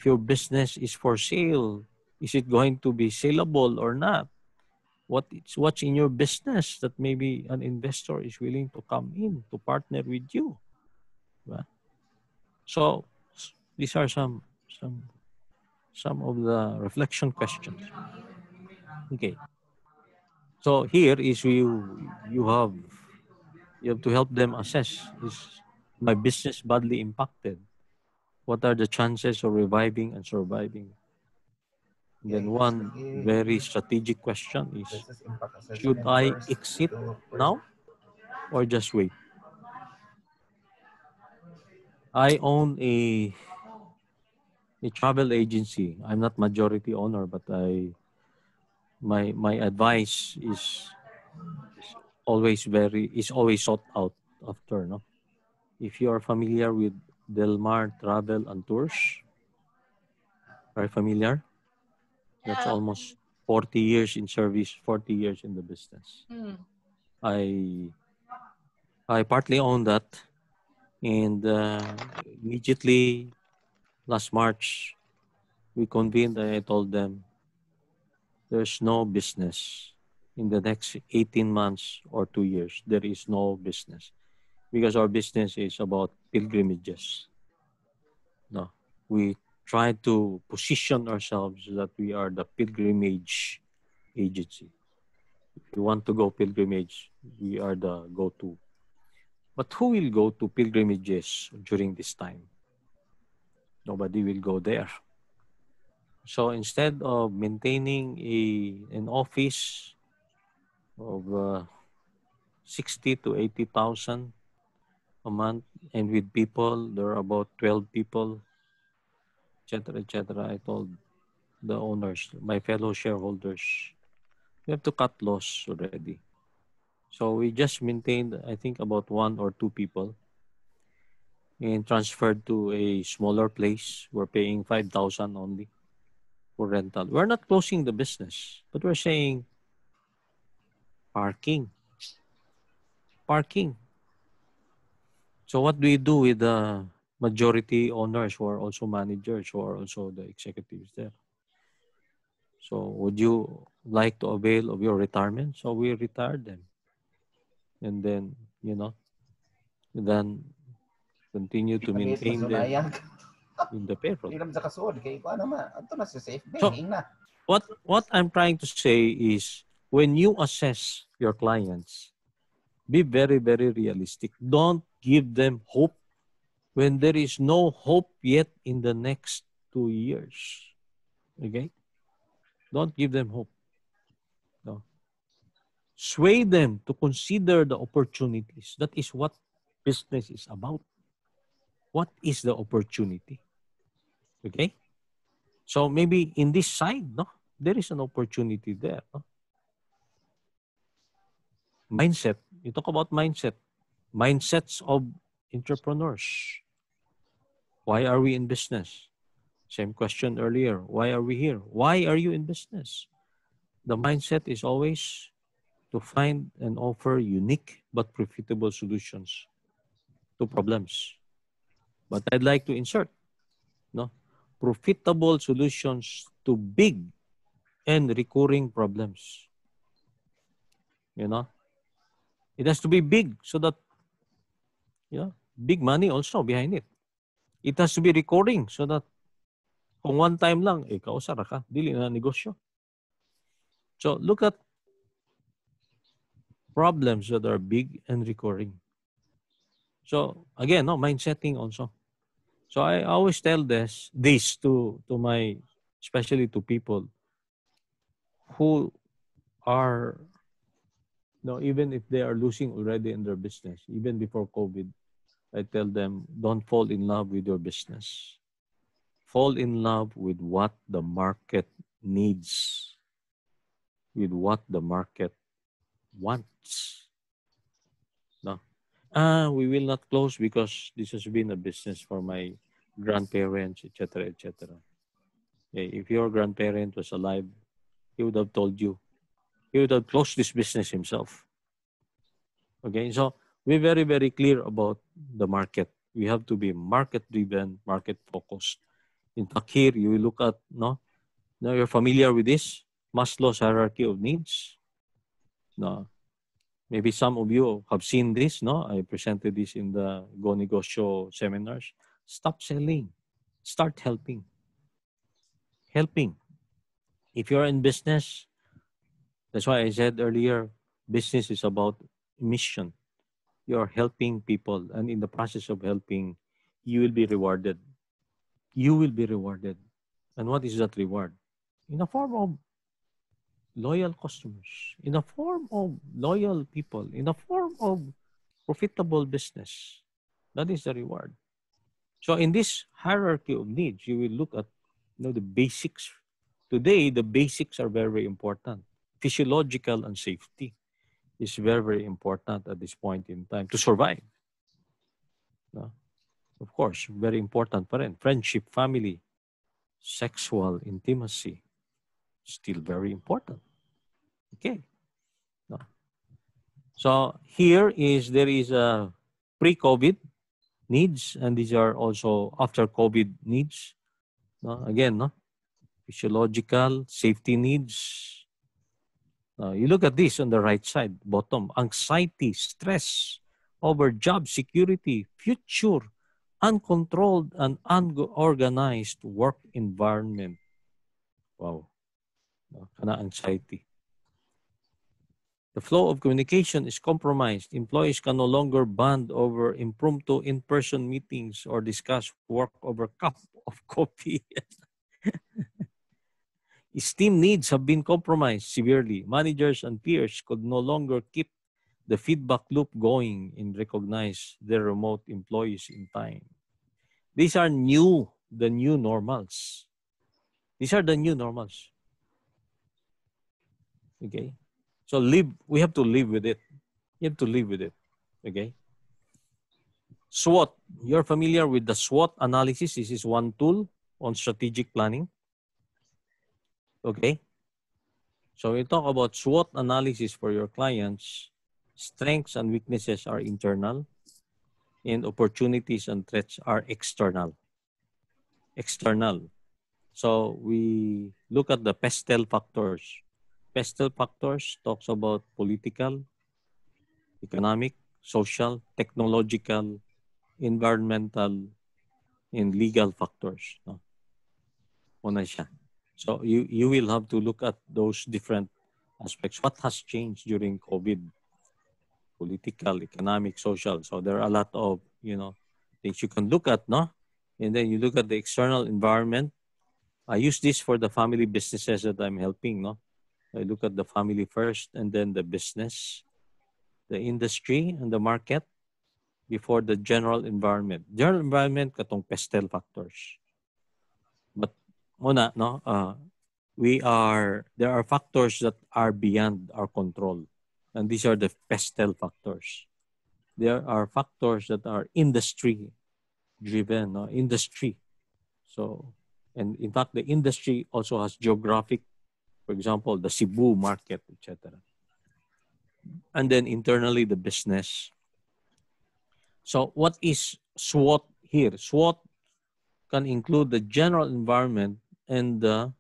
[SPEAKER 5] your business is for sale, is it going to be saleable or not? What's in your business that maybe an investor is willing to come in to partner with you? Right? So these are some of the reflection questions. Okay. So here is you have to help them assess, is my business badly impacted? What are the chances of reviving and surviving? And then one very strategic question is, should I exit now or just wait? I own a travel agency. I'm not majority owner, but my advice is always sought out after, no? If you are familiar with Del Mar Travel and Tours, are you familiar?
[SPEAKER 6] Yeah.
[SPEAKER 5] That's almost 40 years in service, 40 years in the business. I partly own that, and immediately last March, we convened and I told them there's no business in the next 18 months or 2 years. There is no business because our business is about pilgrimages. No, we try to position ourselves that we are the pilgrimage agency. If you want to go pilgrimage, we are the go-to. But who will go to pilgrimages during this time? Nobody will go there. So instead of maintaining an office of 60 to 80,000 a month, and with people, there are about 12 people, etc., I told the owners, my fellow shareholders, we have to cut loss already. So we just maintained, I think, about 1 or 2 people and transferred to a smaller place. We're paying 5,000 only for rental. We're not closing the business, but we're saying Parking. So what do you do with the majority owners who are also managers, who are also the executives there? So would you like to avail of your retirement? So we retired them. And then, then continue to maintain them in the payroll. So what I'm trying to say is, when you assess your clients, be very, very realistic. Don't give them hope when there is no hope yet in the next 2 years. Okay? Don't give them hope. No. Sway them to consider the opportunities. That is what business is about. What is the opportunity? Okay? So maybe in this side, there is an opportunity there. Mindset. You talk about mindset. Mindsets of entrepreneurs. Why are we in business? Same question earlier. Why are we here? Why are you in business? The mindset is always to find and offer unique but profitable solutions to problems. But I'd like to insert, profitable solutions to big and recurring problems. It has to be big so that, big money also behind it. It has to be recurring so that kung one time lang, kausara ka, dili na negosyo. So look at problems that are big and recurring. So again, mindsetting also. So I always tell this to my, especially to people who are, even if they are losing already in their business, even before COVID, I tell them, don't fall in love with your business. Fall in love with what the market needs, with what the market wants. We will not close because this has been a business for my grandparents, etc., etc. If your grandparent was alive, he would have told you. He would have closed this business himself. Okay, so we're very, very clear about the market. We have to be market-driven, market-focused. In fact, here you will look at, now you're familiar with this, Maslow's hierarchy of needs. No. Maybe some of you have seen this, I presented this in the Go Negosyo seminars. Stop selling. Start helping. Helping. If you're in business, that's why I said earlier, business is about mission. You're helping people, and in the process of helping, you will be rewarded. You will be rewarded. And what is that reward? In the form of loyal customers, in the form of loyal people, in the form of profitable business. That is the reward. So in this hierarchy of needs, you will look at the basics. Today, the basics are very, very important. Physiological and safety is very, very important at this point in time to survive. Of course, very important pa rin. Friendship, family, sexual intimacy, still very important. Okay. So here there is a pre-COVID needs, and these are also after COVID needs. Again, physiological, safety needs. You look at this on the right side, bottom, anxiety, stress over job security, future, uncontrolled and unorganized work environment. Wow. Kana anxiety. The flow of communication is compromised. Employees can no longer bond over impromptu in-person meetings or discuss work over a cup of coffee. Esteem needs have been compromised severely. Managers and peers could no longer keep the feedback loop going and recognize their remote employees in time. These are the new normals. These are the new normals. Okay? So we have to live with it. You have to live with it. Okay? SWOT. You're familiar with the SWOT analysis. This is one tool on strategic planning. Okay? So we talk about SWOT analysis for your clients. Strengths and weaknesses are internal, and opportunities and threats are external. External. So we look at the PESTEL factors. PESTEL factors talks about political, economic, social, technological, environmental, and legal factors. No? Una siya. So you will have to look at those different aspects. What has changed during COVID? Political, economic, social. So there are a lot of, things you can look at, no? And then you look at the external environment. I use this for the family businesses that I'm helping, no? I look at the family first and then the business, the industry and the market before the general environment. General environment katong PESTEL factors. But muna, no, there are factors that are beyond our control. And these are the PESTEL factors. There are factors that are industry driven, no? Industry. So, and in fact, the industry also has geographic, for example, the Cebu market, etc. And then internally, the business. So what is SWOT here? SWOT can include the general environment and the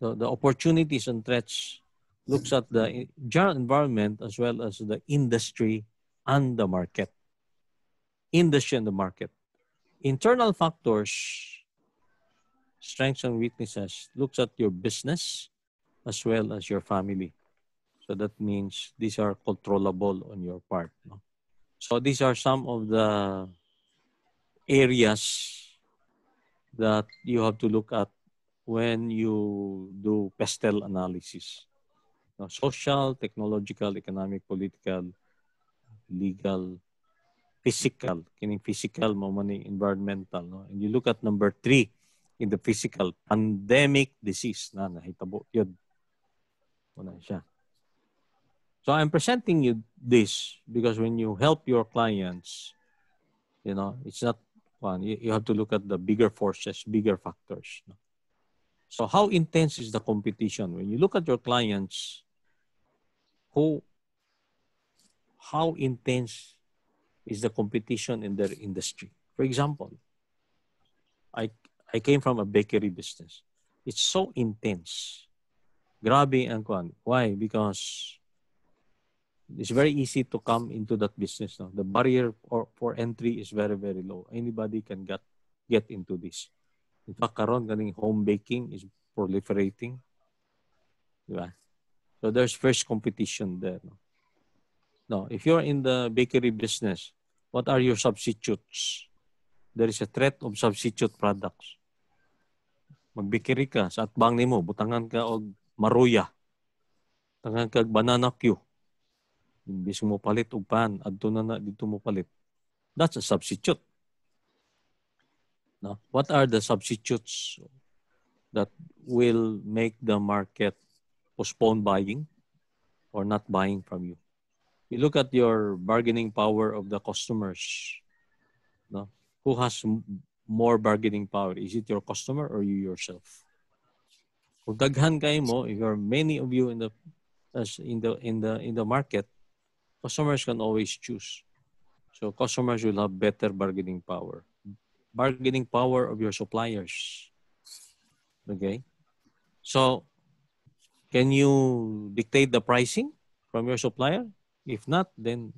[SPEAKER 5] opportunities and threats. Looks at the general environment as well as the industry and the market. Industry and the market. Internal factors, strengths and weaknesses, looks at your business as well as your family. So that means these are controllable on your part. No? So these are some of the areas that you have to look at when you do PESTEL analysis. Now, social, technological, economic, political, legal, physical. Kining physical, money, environmental. No? And you look at number 3 in the physical, pandemic disease. Na nahitabo yun. Una siya. So I'm presenting you this because when you help your clients, it's not fun. You have to look at the bigger forces, bigger factors. No? So how intense is the competition? When you look at your clients, how intense is the competition in their industry? For example, I came from a bakery business. It's so intense. Grabe ang kwan. Why? Because it's very easy to come into that business. No? The barrier for entry is very, very low. Anybody can get into this. In fact, karon ganing home baking is proliferating. Diba? So there's first competition there. No? Now, if you're in the bakery business, what are your substitutes? There is a threat of substitute products. Mag-bakery ka, sa atbang nimo, butangan ka og maruya. Butangan ka og banana Q. Imbis mo palit og pan, adto na dito mo palit. That's a substitute. No? What are the substitutes that will make the market postpone buying or not buying from you? You look at your bargaining power of the customers. No? Who has more bargaining power? Is it your customer or you yourself? Kung daghan kayo mo, if there are many of you in the market, customers can always choose. So customers will have better bargaining power. Bargaining power of your suppliers. Okay? So, can you dictate the pricing from your supplier? If not, then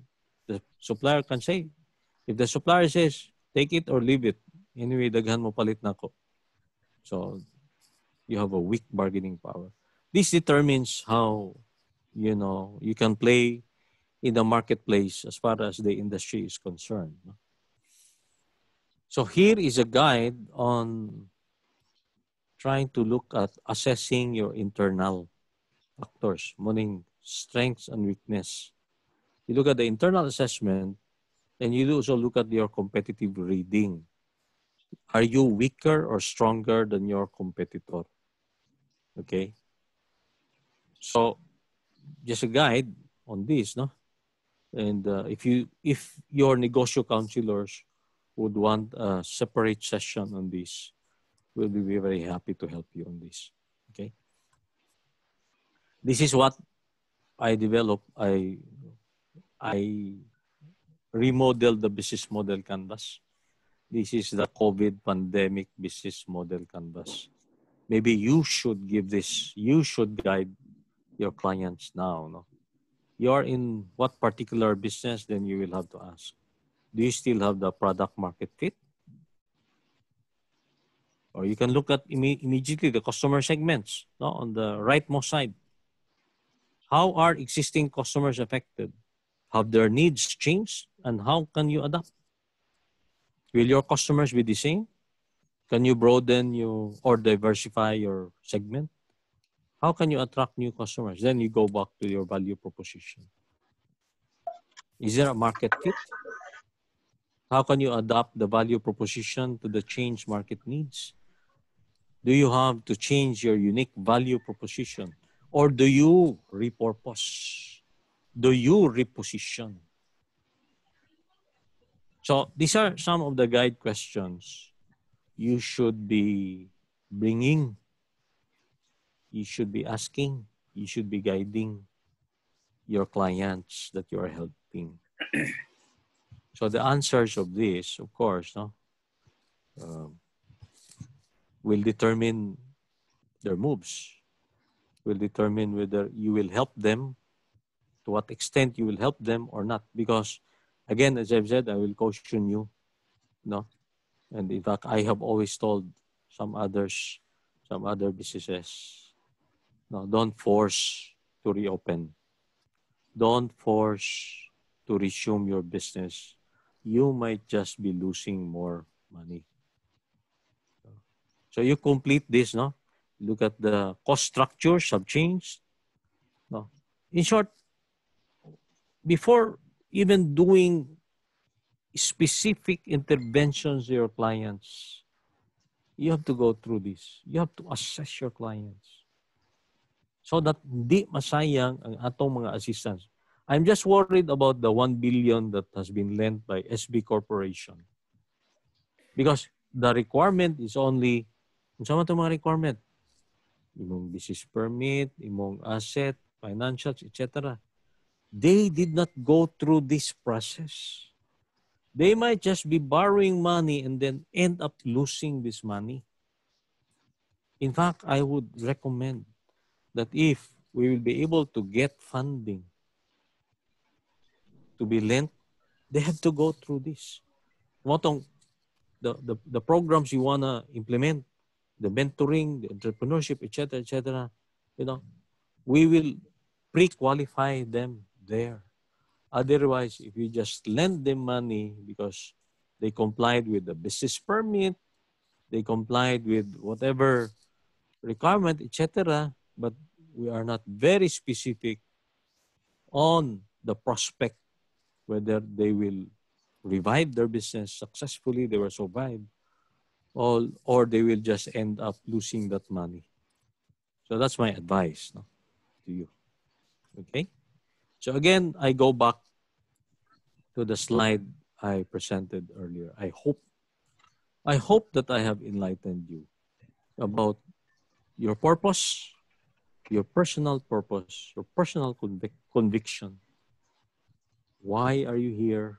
[SPEAKER 5] the supplier can say. If the supplier says, take it or leave it, anyway, daghan mo palit na ko. So, you have a weak bargaining power. This determines how, you can play in the marketplace as far as the industry is concerned. So here is a guide on trying to look at assessing your internal factors, meaning strengths and weakness. You look at the internal assessment, and you also look at your competitive reading. Are you weaker or stronger than your competitor? Okay. So, just a guide on this, no? And if your negotiation counselors would want a separate session on this, we'll be very happy to help you on this. Okay. This is what I developed. I remodeled the business model canvas. This is the COVID pandemic business model canvas. Maybe you should give this, you should guide your clients now. No? You're in what particular business, then you will have to ask, do you still have the product market fit? Or you can look at immediately the customer segments, no? On the rightmost side. How are existing customers affected? Have their needs changed? And how can you adapt? Will your customers be the same? Can you broaden or diversify your segment? How can you attract new customers? Then you go back to your value proposition. Is there a market fit? How can you adapt the value proposition to the changed market needs? Do you have to change your unique value proposition? Or do you repurpose? Do you reposition? So these are some of the guide questions you should be bringing, you should be asking, you should be guiding your clients that you are helping. So the answers of this, of course, no, will determine their moves, will determine whether you will help them, to what extent you will help them or not. Because, again, as I've said, I will caution you, no? And in fact, I have always told some other businesses, no, don't force to reopen. Don't force to resume your business. You might just be losing more money. So you complete this, no? Look at the cost structures have changed. No? In short, before even doing specific interventions to your clients, you have to go through this. You have to assess your clients so that di masayang ang atong mga assistants. I'm just worried about the 1 billion that has been lent by SB Corporation. Because the requirement is only, sa mga requirement, imong business permit, imong asset, financials, etc. They did not go through this process. They might just be borrowing money and then end up losing this money. In fact, I would recommend that if we will be able to get funding to be lent, they have to go through this. The programs you want to implement, the mentoring, the entrepreneurship, etc., you know, we will pre-qualify them there. Otherwise, if you just lend them money because they complied with the business permit, they complied with whatever requirement, etc., but we are not very specific on the prospect, whether they will revive their business successfully, they will survive, or they will just end up losing that money. So that's my advice, no, to you. Okay? So again, I go back to the slide I presented earlier. I hope that I have enlightened you about your purpose, your personal purpose, your personal conviction. Why are you here?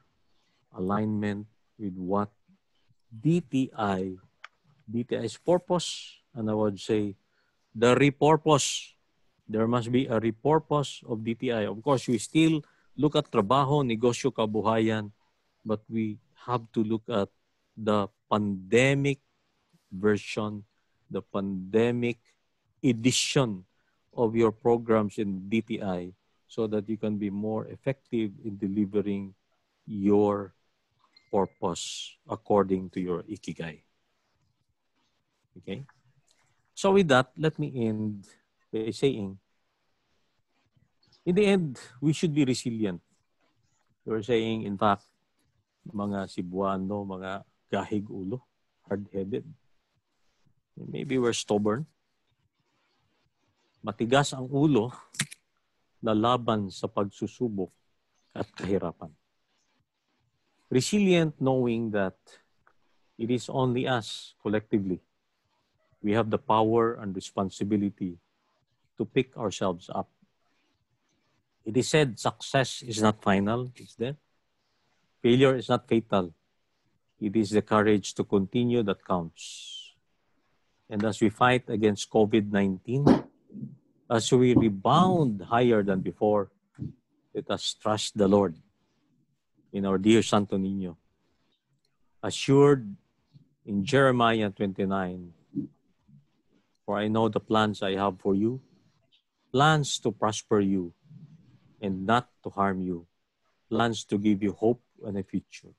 [SPEAKER 5] Alignment with what DTI's purpose, and I would say the repurpose. There must be a repurpose of DTI. Of course, we still look at trabaho, negosyo, kabuhayan, but we have to look at the pandemic version, the pandemic edition of your programs in DTI so that you can be more effective in delivering your purpose according to your ikigai. Okay? So with that, let me end by saying, in the end, we should be resilient. You're saying, in fact, mga Cebuano, mga gahig ulo, hard-headed. Maybe we're stubborn. Matigas ang ulo na laban sa pagsusubok at kahirapan. Resilient knowing that it is only us collectively. We have the power and responsibility to pick ourselves up. It is said success is not final, is there? Failure is not fatal. It is the courage to continue that counts. And as we fight against COVID-19, as we rebound higher than before, let us trust the Lord in our dear Santo Niño. Assured in Jeremiah 29, for I know the plans I have for you, plans to prosper you and not to harm you, plans to give you hope and a future.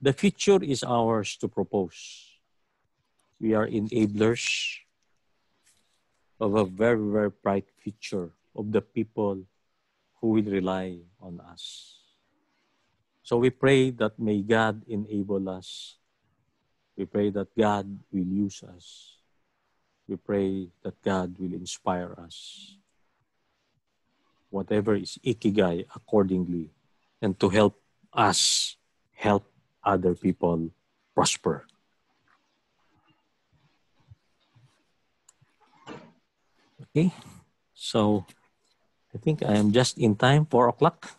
[SPEAKER 5] The future is ours to propose. We are enablers of a very, very bright future of the people who will rely on us. So we pray that may God enable us. We pray that God will use us. We pray that God will inspire us. Whatever is ikigai accordingly, and to help us help other people prosper. Okay, so I think I am just in time, 4 o'clock.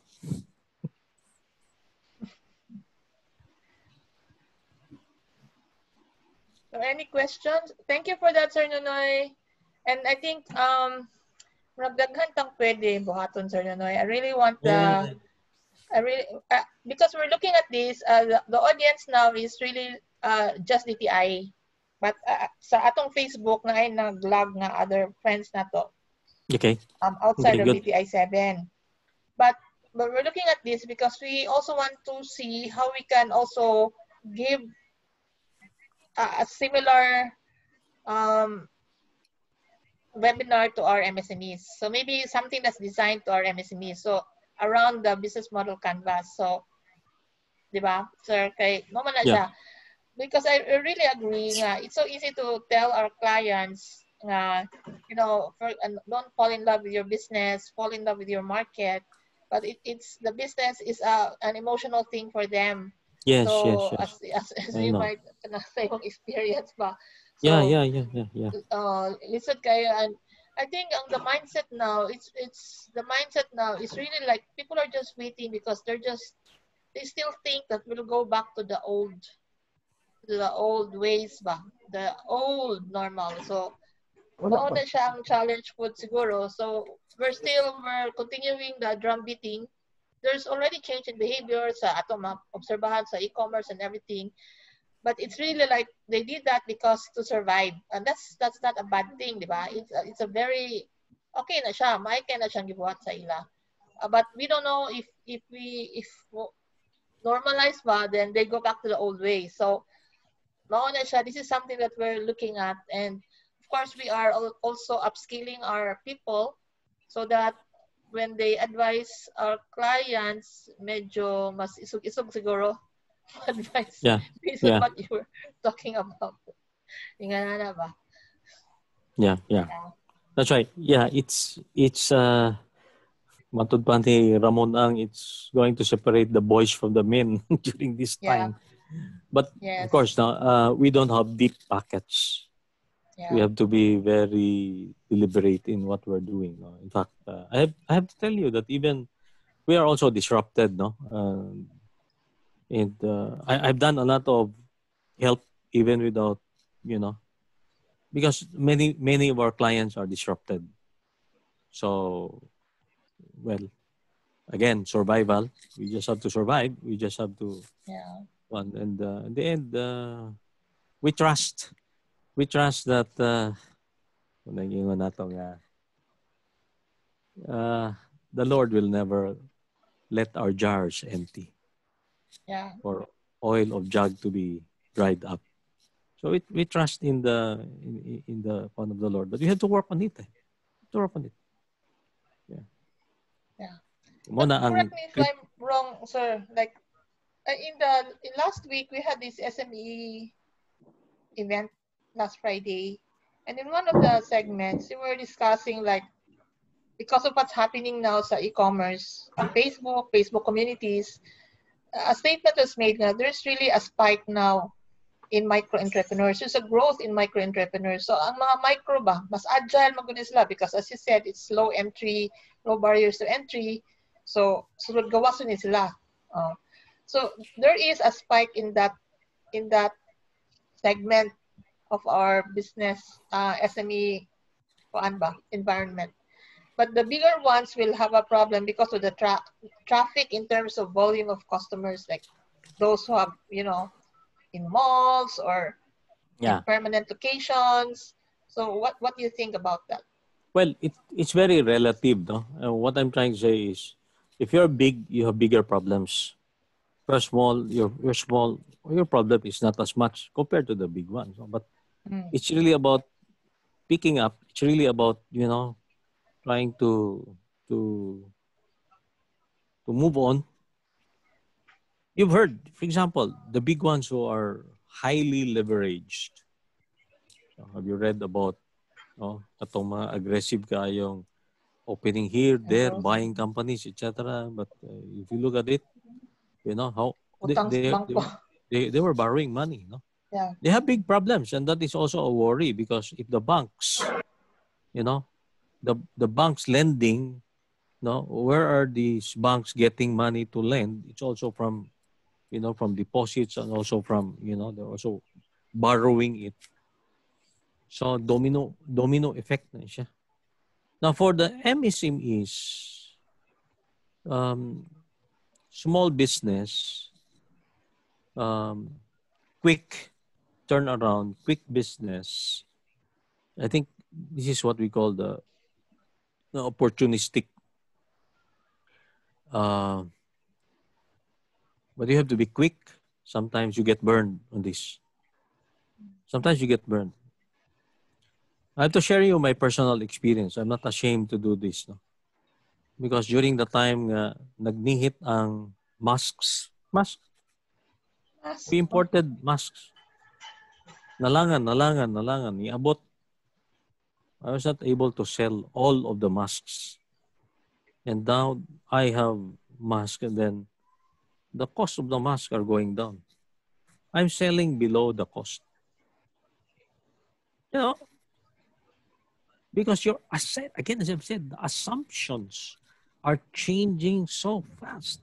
[SPEAKER 6] So any questions? Thank you for that, Sir Nonoy. And I think daghan tang pwede buhaton, Sir Nonoy. I really want because we're looking at this, the audience now is really just DTI. But sa atong Facebook na ay nag-log nga other friends na to.
[SPEAKER 5] Okay.
[SPEAKER 6] Outside
[SPEAKER 5] Okay,
[SPEAKER 6] of DTI 7. But we're looking at this because we also want to see how we can also give a similar webinar to our MSMEs. So maybe something that's designed to our MSMEs. So around the business model canvas. So, di ba, sir, kay mo man na siya. Because I really agree nga, it's so easy to tell our clients nga, you know, don't fall in love with your business, fall in love with your market. But it's the business is an emotional thing for them.
[SPEAKER 5] Yes,
[SPEAKER 6] so
[SPEAKER 5] yes.
[SPEAKER 6] as you might say yung experience ba. So,
[SPEAKER 5] Yeah.
[SPEAKER 6] listen kayo, and I think the mindset now, it's the mindset now is really like people are just waiting because they still think that we'll go back to the old ways ba, the old normal. So mao na siya ang challenge po siguro. So we're continuing the drum beating. There's already change in behavior sa ato obserbahan sa e-commerce and everything. But it's really like they did that because to survive. And that's not a bad thing, di ba? It's a very okay na siya. May kaya na siyang gibuhat sa ila. But we don't know if normalize ba, then they go back to the old way. So mao na siya. This is something that we're looking at, and of course we are also upskilling our people so that when they advise our clients, medyo mas isog-isog siguro advice based on what you were talking about. Ingana ba?
[SPEAKER 5] Yeah. That's right. Yeah, it's matud pa ni Ramon Ang, it's going to separate the boys from the men during this time. But of course, now we don't have deep pockets. We have to be very deliberate in what we're doing. No? In fact, I have to tell you that even we are also disrupted. No, and I've done a lot of help even without, because many of our clients are disrupted. So, well, again, survival. We just have to survive. We just have to. And in the end, we trust. We trust that the Lord will never let our jars empty. Or oil of jug to be dried up. So we trust in the fund of the Lord, but we have to work on it.
[SPEAKER 6] Yeah. But correct me if I'm wrong, sir. Like in last week we had this SME event last Friday, and in one of the segments we were discussing like because of what's happening now sa e-commerce on Facebook communities, a statement was made that there's really a spike now in micro-entrepreneurs. There's a growth in micro-entrepreneurs. So ang mga micro ba, mas agile maguna sila because as you said, it's low entry, low barriers to entry. So gawas ni sila. So there is a spike in that segment of our business SME environment. But the bigger ones will have a problem because of the traffic in terms of volume of customers, like those who have, in malls or in permanent locations. So what do you think about that?
[SPEAKER 5] Well, it's very relative, no? What I'm trying to say is, if you're big, you have bigger problems. If you're small, you're small. Your problem is not as much compared to the big ones. No? But it's really about picking up. It's really about trying to move on. You've heard, for example, the big ones who are highly leveraged. Have you read about atong mga aggressive kayong opening here, there, buying companies, etc. But if you look at it, how they were borrowing money. No?
[SPEAKER 6] Yeah.
[SPEAKER 5] They have big problems, and that is also a worry because if the banks, the banks lending, where are these banks getting money to lend? It's also from, from deposits and also from, they're also borrowing it. So domino effect na siya. Now for the MSMEs, small business, quick turnaround, quick business, I think this is what we call the opportunistic. But you have to be quick. Sometimes you get burned on this. Sometimes you get burned. I have to share you my personal experience. I'm not ashamed to do this. No? Because during the time nagnihit ang masks. We imported masks. Nalangan. Iabot. I was not able to sell all of the masks. And now I have masks, and then the cost of the masks are going down. I'm selling below the cost. Because again, as I've said, the assumptions are changing so fast.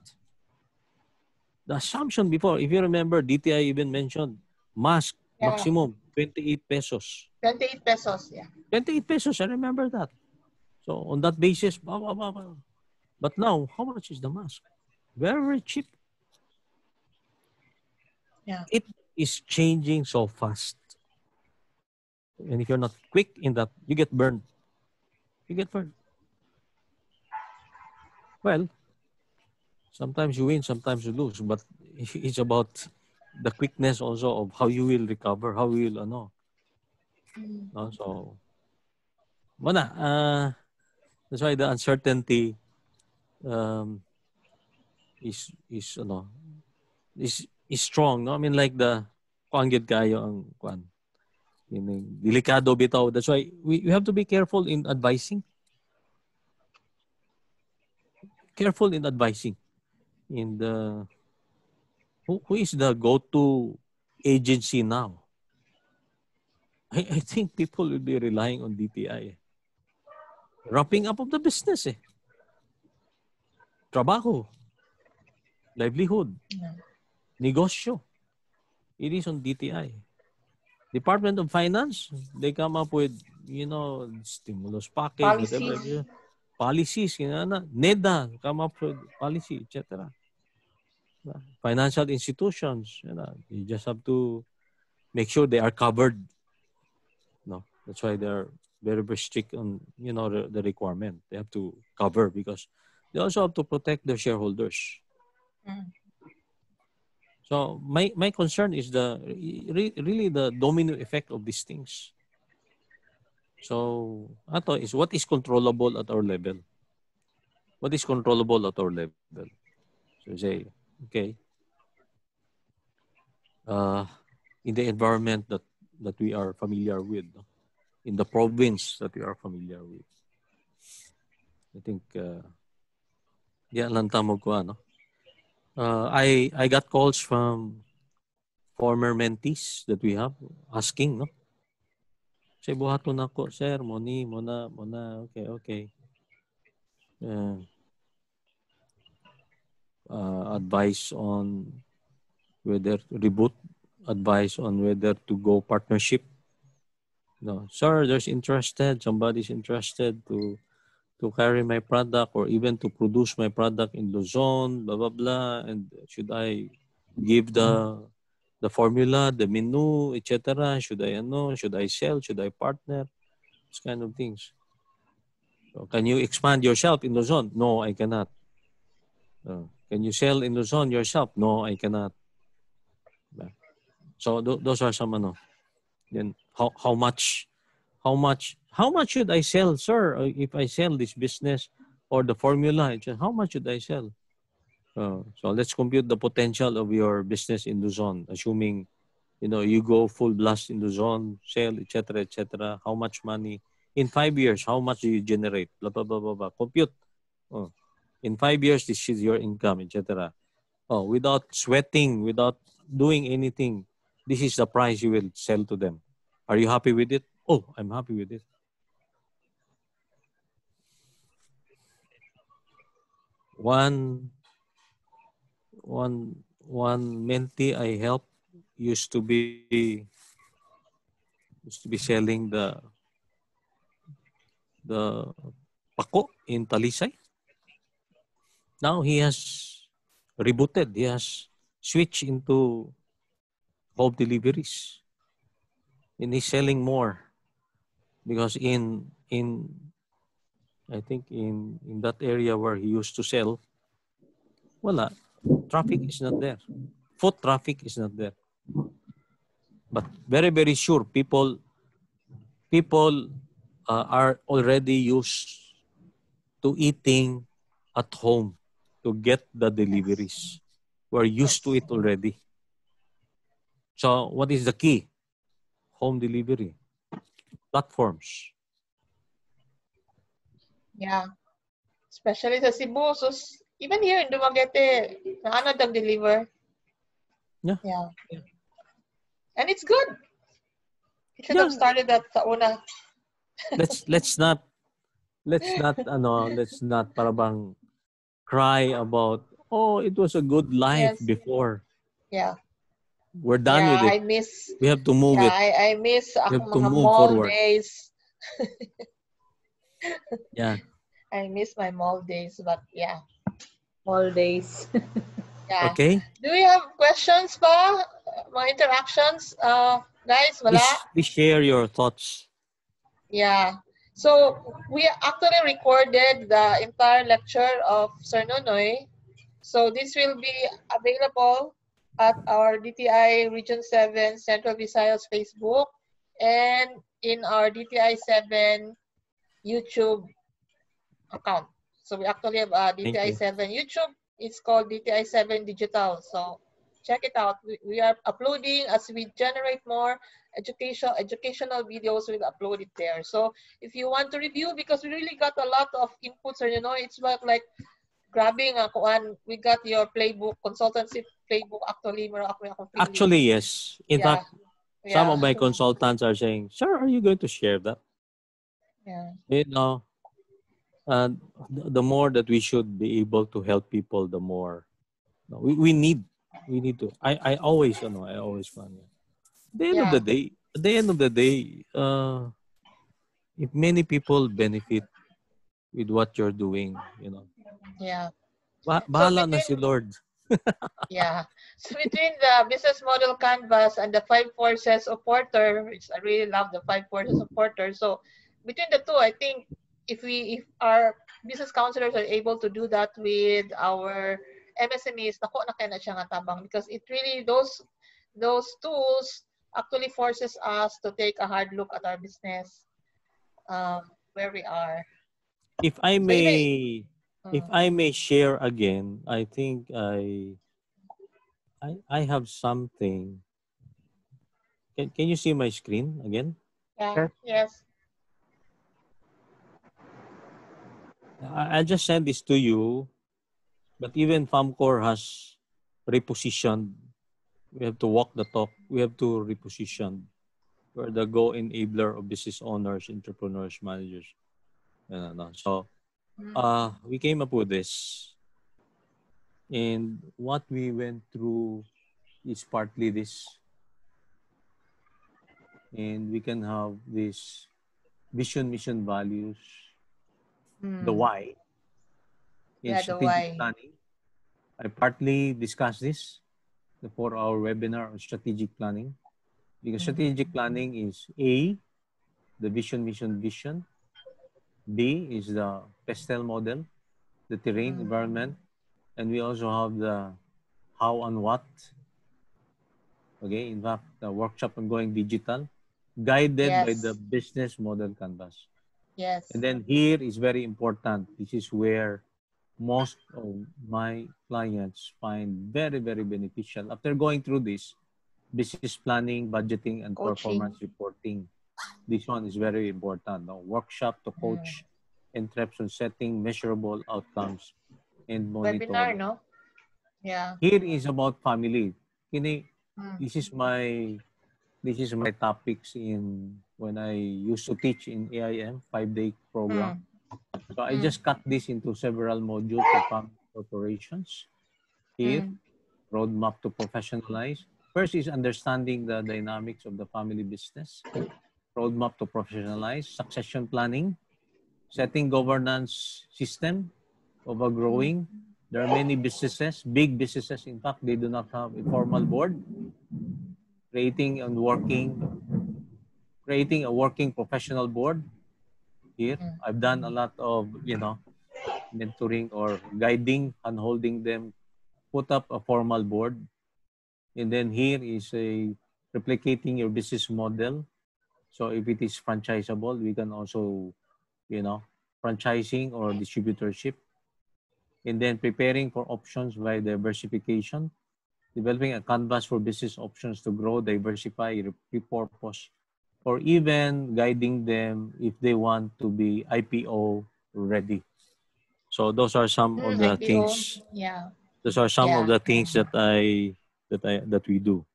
[SPEAKER 5] The assumption before, if you remember, DTI even mentioned mask maximum 28 pesos.
[SPEAKER 6] 28 pesos, yeah.
[SPEAKER 5] 28 pesos, I remember that. So on that basis, but now, how much is the mask? Very, very cheap.
[SPEAKER 6] Yeah.
[SPEAKER 5] It is changing so fast. And if you're not quick in that, you get burned. Well, sometimes you win, sometimes you lose. But it's about the quickness also of how you will recover, how you will, So, that's why the uncertainty is strong. No? I mean, like the kuanggid kayo ang kuan. Delikado bitaw. That's why we have to be careful in advising. In the who is the go-to agency now? I think people will be relying on DTI. Wrapping up of the business. Trabaho. Livelihood. Negosyo. It is on DTI. Department of Finance, they come up with, stimulus package, policies, NEDA come up with policy, etc. Financial institutions, you just have to make sure they are covered. No, that's why they're very, very strict on, the requirement. They have to cover because they also have to protect their shareholders. So my concern is really the domino effect of these things. So ato is what is controllable at our level. What is controllable at our level? So you say, okay, in the environment that we are familiar with, in the province that we are familiar with, I think, lang tamo ko, I got calls from former mentees that we have asking, no? Say, buhaton ako, sir, mona, okay. Advice on whether reboot, advice on whether to go partnership. No, sir, somebody's interested to carry my product or even to produce my product in Luzon, blah, blah, blah. And should I give the formula, the menu, etc.? Should I sell? Should I partner? These kind of things. So can you expand yourself in Luzon? No, I cannot. Can you sell in Luzon yourself? No, I cannot. So those are some Then how much should I sell, sir? If I sell this business or the formula, how much should I sell? So let's compute the potential of your business in Luzon, assuming you go full blast in Luzon, sell, etc. How much money in 5 years? How much do you generate? Blah blah blah blah blah. Compute. In 5 years, this is your income, etc. Without sweating, without doing anything, this is the price you will sell to them. Are you happy with it? Oh, I'm happy with it. One mentee I helped used to be selling the pako in Talisay. Now he has rebooted. He has switched into home deliveries, and he's selling more because in I think in that area where he used to sell, wala, traffic is not there. Foot traffic is not there. But very, very sure people are already used to eating at home to get the deliveries. We're used to it already. So what is the key? Home delivery platforms.
[SPEAKER 6] Yeah. Especially sa Cebu. So even here in Dumaguete, deliver. Yeah. And it's good. You should have started that sa una.
[SPEAKER 5] let's not parabang cry about it was a good life before.
[SPEAKER 6] Yeah.
[SPEAKER 5] We're done with it.
[SPEAKER 6] I miss.
[SPEAKER 5] We have to move it.
[SPEAKER 6] I miss
[SPEAKER 5] we have to
[SPEAKER 6] mga
[SPEAKER 5] move
[SPEAKER 6] mall
[SPEAKER 5] forward.
[SPEAKER 6] days.
[SPEAKER 5] Yeah.
[SPEAKER 6] I miss my mall days, but yeah.
[SPEAKER 7] Mall days.
[SPEAKER 6] Yeah.
[SPEAKER 5] Okay.
[SPEAKER 6] Do we have questions pa? Mga interactions? Guys, wala?
[SPEAKER 5] Please share your thoughts.
[SPEAKER 6] Yeah. So, we actually recorded the entire lecture of Sir Nonoy. So, this will be available at our DTI Region 7 Central Visayas Facebook and in our DTI 7 YouTube account. So, we actually have a DTI 7 YouTube. It's called DTI 7 Digital. So, check it out. We are uploading as we generate more educational videos. We'll upload it there. So if you want to review, because we really got a lot of inputs, or it's about like grabbing we got your playbook, consultancy playbook.
[SPEAKER 5] Actually, yes. In fact, some of my consultants are saying, "Sir, are you going to share that?"
[SPEAKER 6] Yeah.
[SPEAKER 5] The more that we should be able to help people, the more we need to. I always find it. At the end of the day, if many people benefit with what you're doing,
[SPEAKER 6] Yeah.
[SPEAKER 5] bahala na si Lord.
[SPEAKER 6] Yeah. So between the business model canvas and the 5 forces of Porter, which I really love the 5 forces of Porter. So between the two, I think if our business counselors are able to do that with our MSMEs, nako na kaya na siya nga tabang, because it really those tools actually forces us to take a hard look at our business, where we are.
[SPEAKER 5] If I may share again, I think I have something. Can you see my screen again?
[SPEAKER 6] Yeah. Yes.
[SPEAKER 5] I'll just send this to you, but even FAMCOR has repositioned We have to walk the talk. We have to reposition. We're the go enabler of business owners, entrepreneurs, managers. So we came up with this. And what we went through is partly this. And we can have this vision, mission, values, the why, in
[SPEAKER 6] Yeah, the
[SPEAKER 5] strategic
[SPEAKER 6] why.
[SPEAKER 5] planning. I partly discussed this for our webinar on strategic planning. Because strategic planning is A, the vision, mission, vision. B is the PESTEL model, the terrain, environment. And we also have the how and what. Okay, in fact, the workshop on going digital, guided by the
[SPEAKER 6] Yes.
[SPEAKER 5] business model canvas.
[SPEAKER 6] Yes.
[SPEAKER 5] And then here is very important. This is where most of my clients find very, very beneficial. After going through this, business planning, budgeting, and
[SPEAKER 6] Coaching.
[SPEAKER 5] performance reporting. This one is very important. No? Workshop to coach and traps on setting measurable outcomes and monitor.
[SPEAKER 6] Webinar, no? Yeah.
[SPEAKER 5] Here is about family. This is my topics in when I used to teach in AIM 5-day program. So I just cut this into several modules of family corporations. Here, roadmap to professionalize. First is understanding the dynamics of the family business. Roadmap to professionalize. Succession planning. Setting governance system of a growing. There are many businesses, big businesses. In fact, they do not have a formal board. Creating a working professional board. Here, I've done a lot of, mentoring or guiding and holding them, put up a formal board. And then here is replicating your business model. So if it is franchisable, we can also, franchising or distributorship. And then preparing for options by diversification, developing a canvas for business options to grow, diversify, repurpose, or even guiding them if they want to be IPO ready. So those are some of the
[SPEAKER 6] IPO.
[SPEAKER 5] things.
[SPEAKER 6] Yeah.
[SPEAKER 5] Those are some of the things that we do.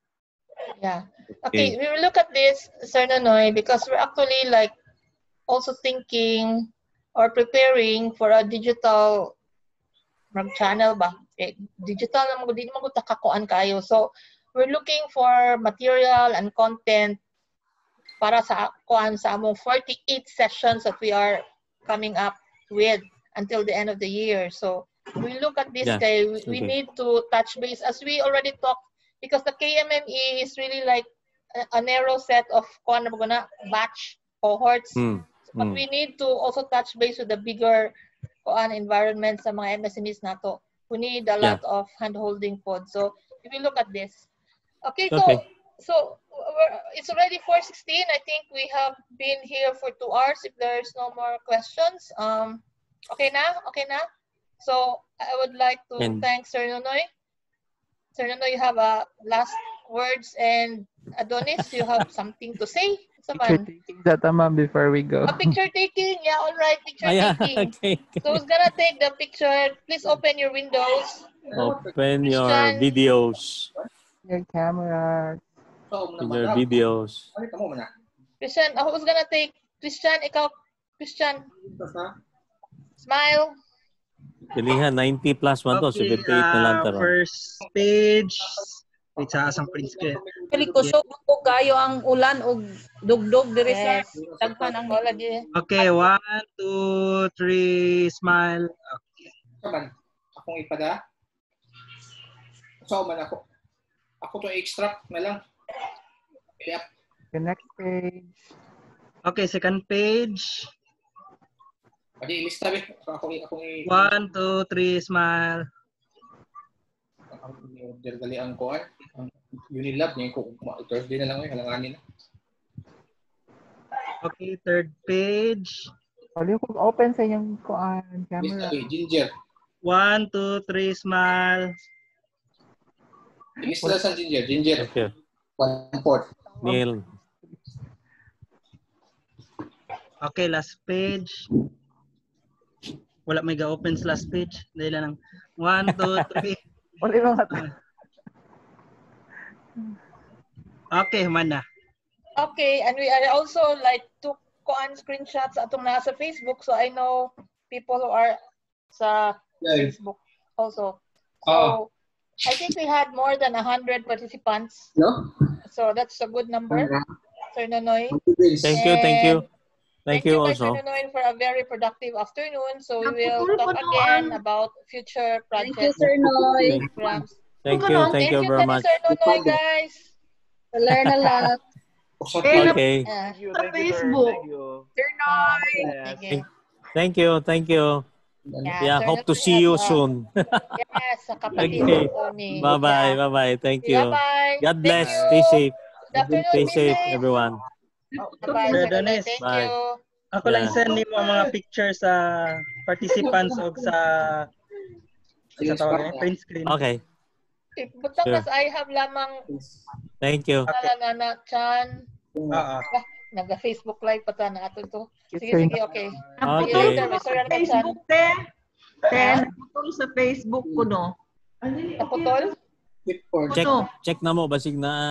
[SPEAKER 6] Yeah. Okay, we will look at this, Sir Nonoy, because we're actually like also thinking or preparing for a digital channel ba? Digital na mo, di naman ko takakuan kayo. So, we're looking for material and content para sa kuan sa among 48 sessions that we are coming up with until the end of the year. So, we look at this kay we need to touch base as we already talked, because the KMME is really like a narrow set of batch cohorts. But we need to also touch base with the bigger environment sa mga MSMEs nato. We need a lot of hand-holding pod. So, if we look at this. Okay, so it's already 4:16. I think we have been here for 2 hours if there's no more questions. Okay na? So, I would like to thank Sir Nonoy. Sir Nonoy, you have last words, and Adonis, you have something to say?
[SPEAKER 3] Picture taking that, ma'am, before we go.
[SPEAKER 6] Picture taking? Yeah, all right. Picture taking.
[SPEAKER 5] Okay.
[SPEAKER 6] So who's gonna take the picture? Please open your windows.
[SPEAKER 5] Open your videos.
[SPEAKER 3] Your camera.
[SPEAKER 5] In your videos.
[SPEAKER 6] Christian, who's gonna take? Christian, ikaw. Christian. Smile.
[SPEAKER 5] Pilihan, 90 plus 1 to, 78 na lang taro.
[SPEAKER 8] First page. Wait, sa asang print screen.
[SPEAKER 7] Kusog ko kayo ang ulan og dugdog diri sa daghan ang
[SPEAKER 6] lagi.
[SPEAKER 8] Okay, 1, 2, 3, smile. Okay.
[SPEAKER 9] Saban, akong ipada. So man ako. Ako to extract na lang. Yep.
[SPEAKER 3] The next page.
[SPEAKER 8] Okay, second page.
[SPEAKER 9] Pwede ilista be. Ako
[SPEAKER 8] 1, 2, 3, smile.
[SPEAKER 9] Ang order gali ang kuan. Unilab niya ko Thursday na lang halanganin na.
[SPEAKER 8] Okay, third page.
[SPEAKER 3] Pwede ko open sa inyong kuan camera.
[SPEAKER 9] Ginger.
[SPEAKER 8] 1, 2, 3, smile.
[SPEAKER 9] Ilista sa Ginger.
[SPEAKER 5] Okay.
[SPEAKER 9] 1/4.
[SPEAKER 5] Neil.
[SPEAKER 8] Okay, last page. Wala may ga-open sa last page. Dahil lang. 1, 2, 3.
[SPEAKER 3] Wala mga
[SPEAKER 8] Okay, human na.
[SPEAKER 6] Okay, and we are also like took kuan screenshots atong nasa Facebook, so I know people who are sa Facebook also. So I think we had more than 100 participants.
[SPEAKER 9] No?
[SPEAKER 6] So that's a good number, Sir Nonoy.
[SPEAKER 5] Thank you, thank you. Thank you
[SPEAKER 6] Kay Sir
[SPEAKER 5] also.
[SPEAKER 6] Nonoy for a very productive afternoon. So we will
[SPEAKER 10] Naputol
[SPEAKER 6] talk
[SPEAKER 10] ko no,
[SPEAKER 6] again about future
[SPEAKER 7] Thank you,
[SPEAKER 6] projects
[SPEAKER 7] Sir Noy.
[SPEAKER 6] programs.
[SPEAKER 5] Thank
[SPEAKER 6] Thank
[SPEAKER 5] you
[SPEAKER 6] you,
[SPEAKER 5] very much.
[SPEAKER 6] Sir Nonoy, guys.
[SPEAKER 7] Learn a lot.
[SPEAKER 5] Okay.
[SPEAKER 10] Sa Facebook. Sir Noy.
[SPEAKER 6] Okay.
[SPEAKER 5] Thank you. Yeah,
[SPEAKER 6] Sir
[SPEAKER 5] hope to
[SPEAKER 6] Nonoy
[SPEAKER 5] see you
[SPEAKER 6] has,
[SPEAKER 5] soon.
[SPEAKER 6] yes, sa kapatid
[SPEAKER 5] Okay.
[SPEAKER 6] ko ni.
[SPEAKER 5] Bye-bye.
[SPEAKER 6] Yeah.
[SPEAKER 5] Bye-bye. Thank you.
[SPEAKER 6] Bye-bye.
[SPEAKER 5] God
[SPEAKER 6] Thank
[SPEAKER 5] bless.
[SPEAKER 6] you.
[SPEAKER 5] Stay safe.
[SPEAKER 6] Good afternoon.
[SPEAKER 5] Stay
[SPEAKER 6] Be
[SPEAKER 5] safe,
[SPEAKER 6] safe.
[SPEAKER 5] everyone.
[SPEAKER 6] Bye-bye, Sir Nonoy.
[SPEAKER 8] Dones,
[SPEAKER 6] Thank
[SPEAKER 5] Bye.
[SPEAKER 6] you.
[SPEAKER 8] ako lang
[SPEAKER 5] Yeah.
[SPEAKER 8] send nimo ang mga picture sa participants o sa tawag print screen.
[SPEAKER 5] Okay.
[SPEAKER 6] Butang
[SPEAKER 5] Sure.
[SPEAKER 6] nas I have lamang
[SPEAKER 5] Thank you.
[SPEAKER 6] na Chan.
[SPEAKER 8] Oo.
[SPEAKER 6] Naga-Facebook live pa ta na ato to. Sige,
[SPEAKER 3] Sir.
[SPEAKER 6] sige, okay. Sige,
[SPEAKER 5] Okay.
[SPEAKER 6] later. May sorry naman, Chan.
[SPEAKER 10] Facebook, te. Te, naputol sa Facebook ko, no?
[SPEAKER 6] Naputol?
[SPEAKER 5] Check na mo basig na